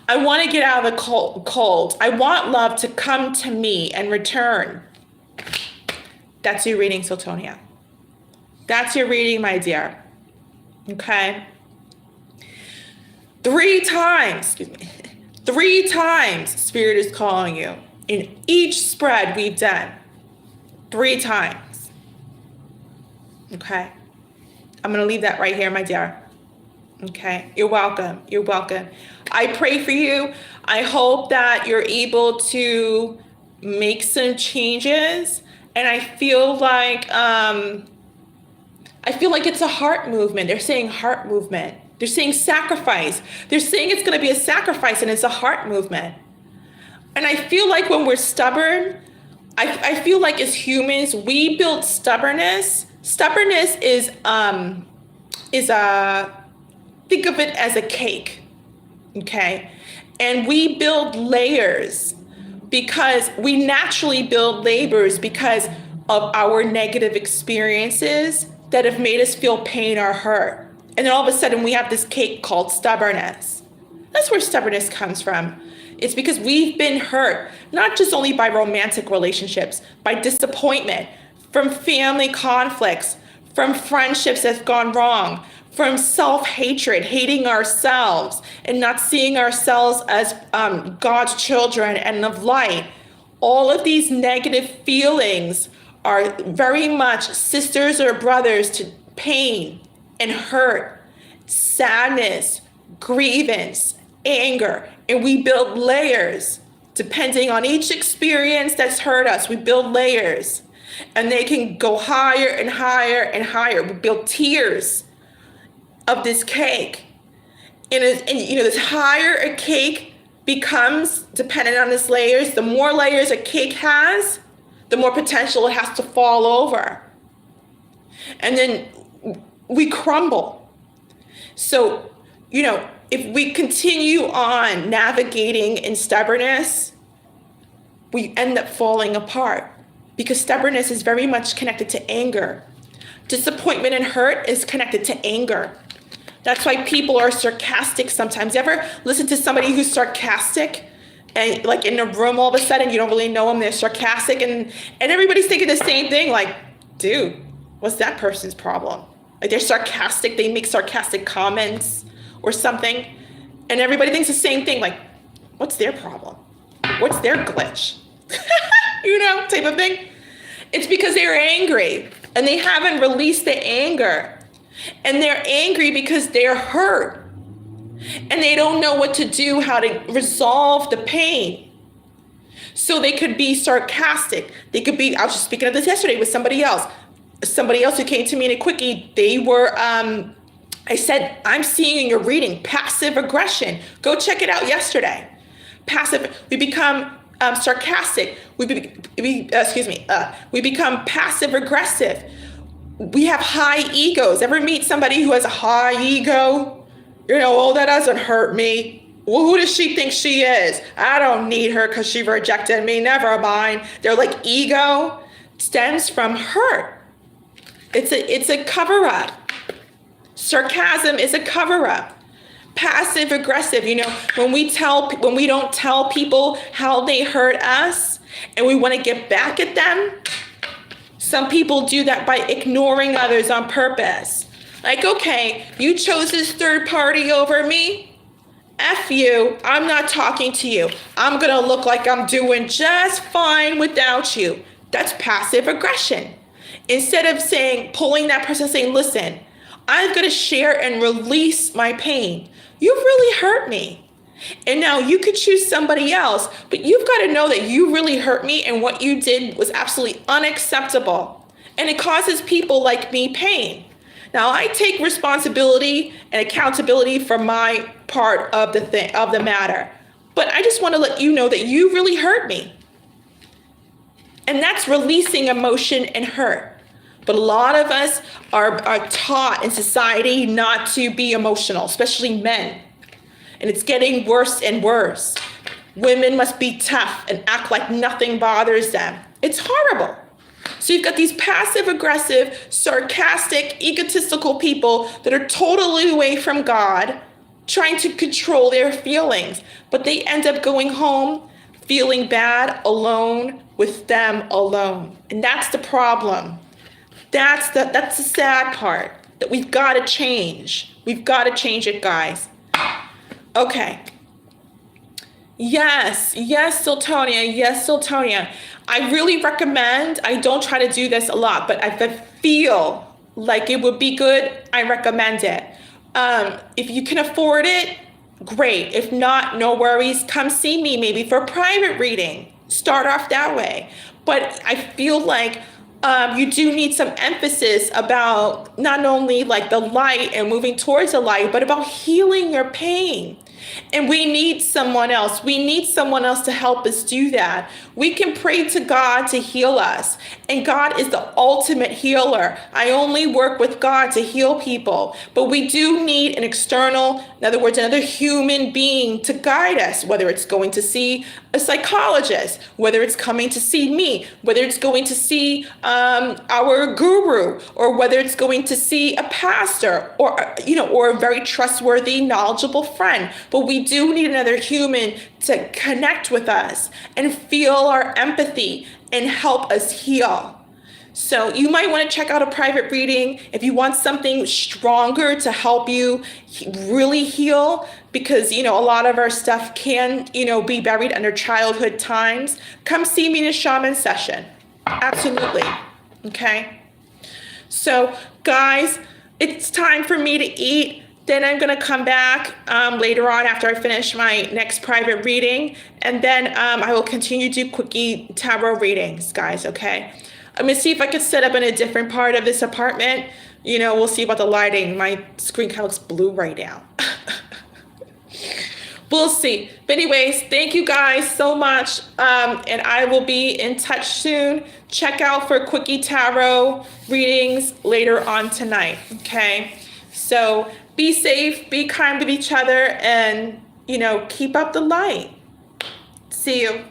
I want to get out of the cold. I want love to come to me and return. That's your reading, Siltonia. That's your reading, my dear. Okay? 3 times, 3 times Spirit is calling you. In each spread we've done. 3 times. Okay? I'm going to leave that right here, my dear. Okay? You're welcome. You're welcome. I pray for you. I hope that you're able to make some changes. And I feel like it's a heart movement. They're saying heart movement. They're saying sacrifice. They're saying it's going to be a sacrifice, and it's a heart movement. And I feel like when we're stubborn, I feel like as humans, we build stubbornness. Stubbornness is think of it as a cake, okay? And we build layers because we naturally build layers because of our negative experiences that have made us feel pain or hurt. And then all of a sudden we have this cake called stubbornness. That's where stubbornness comes from. It's because we've been hurt, not just only by romantic relationships, by disappointment, from family conflicts, from friendships that's gone wrong, from self-hatred, hating ourselves and not seeing ourselves as God's children and of light. All of these negative feelings are very much sisters or brothers to pain and hurt, sadness, grievance, anger. And we build layers depending on each experience that's hurt us. We build layers and they can go higher and higher and higher. We build tiers of this cake. And this higher a cake becomes dependent on its layers. The more layers a cake has, the more potential it has to fall over. And then we crumble. So, if we continue on navigating in stubbornness, we end up falling apart. because stubbornness is very much connected to anger. Disappointment and hurt is connected to anger. That's why people are sarcastic sometimes. You ever listen to somebody who's sarcastic and like in a room all of a sudden you don't really know them, they're sarcastic and everybody's thinking the same thing, like, dude, what's that person's problem? Like they're sarcastic, they make sarcastic comments or something, and everybody thinks the same thing, like, what's their problem? What's their glitch? You know, type of thing. It's because they're angry and they haven't released the anger. And they're angry because they're hurt. And they don't know what to do, how to resolve the pain. So they could be sarcastic. They could be, I was just speaking of this yesterday with somebody else. Somebody else who came to me in a quickie, they were, I said, I'm seeing in your reading passive aggression. Go check it out yesterday. We become sarcastic. We become passive aggressive. We have high egos. Ever meet somebody who has a high ego? You know, oh, that doesn't hurt me. Well, who does she think she is? I don't need her because she rejected me. Never mind. They're like, ego stems from hurt. It's a cover-up. Sarcasm is a cover-up. Passive aggressive, you know, when we don't tell people how they hurt us and we want to get back at them, some people do that by ignoring others on purpose. Like, okay, you chose this third party over me. F you, I'm not talking to you. I'm going to look like I'm doing just fine without you. That's passive aggression. Instead of pulling that person, saying, listen, I'm going to share and release my pain. You really hurt me. And now you could choose somebody else, but you've got to know that you really hurt me and what you did was absolutely unacceptable. And it causes people like me pain. Now I take responsibility and accountability for my part of the matter. But I just want to let you know that you really hurt me. And that's releasing emotion and hurt. But a lot of us are taught in society not to be emotional, especially men. And it's getting worse and worse. Women must be tough and act like nothing bothers them. It's horrible. So you've got these passive aggressive, sarcastic, egotistical people that are totally away from God, trying to control their feelings. But they end up going home feeling bad alone with them alone. And that's the problem. That's the sad part that we've got to change. We've got to change it, guys. Okay. Yes, Siltonia. Yes, Siltonia. I really recommend, I don't try to do this a lot, but if I feel like it would be good, I recommend it. If you can afford it, great. If not, no worries. Come see me maybe for a private reading. Start off that way. But I feel like you do need some emphasis about not only like the light and moving towards the light, but about healing your pain. And we need someone else. We need someone else to help us do that. We can pray to God to heal us. And God is the ultimate healer. I only work with God to heal people. But we do need an external, in other words, another human being to guide us, whether it's going to see a psychologist, whether it's coming to see me, whether it's going to see our guru, or whether it's going to see a pastor or a very trustworthy, knowledgeable friend. But we do need another human to connect with us and feel our empathy and help us heal. So you might want to check out a private reading if you want something stronger to help you really heal, because, a lot of our stuff can, be buried under childhood times. Come see me in a shaman session. Absolutely. Okay. So guys, it's time for me to eat. Then I'm going to come back later on after I finish my next private reading. And then I will continue to do Quickie Tarot Readings, guys, okay? I'm going to see if I can set up in a different part of this apartment. We'll see about the lighting. My screen kind of looks blue right now. We'll see. But anyways, thank you guys so much. And I will be in touch soon. Check out for Quickie Tarot Readings later on tonight, okay? So be safe, be kind with each other, and, keep up the light. See you.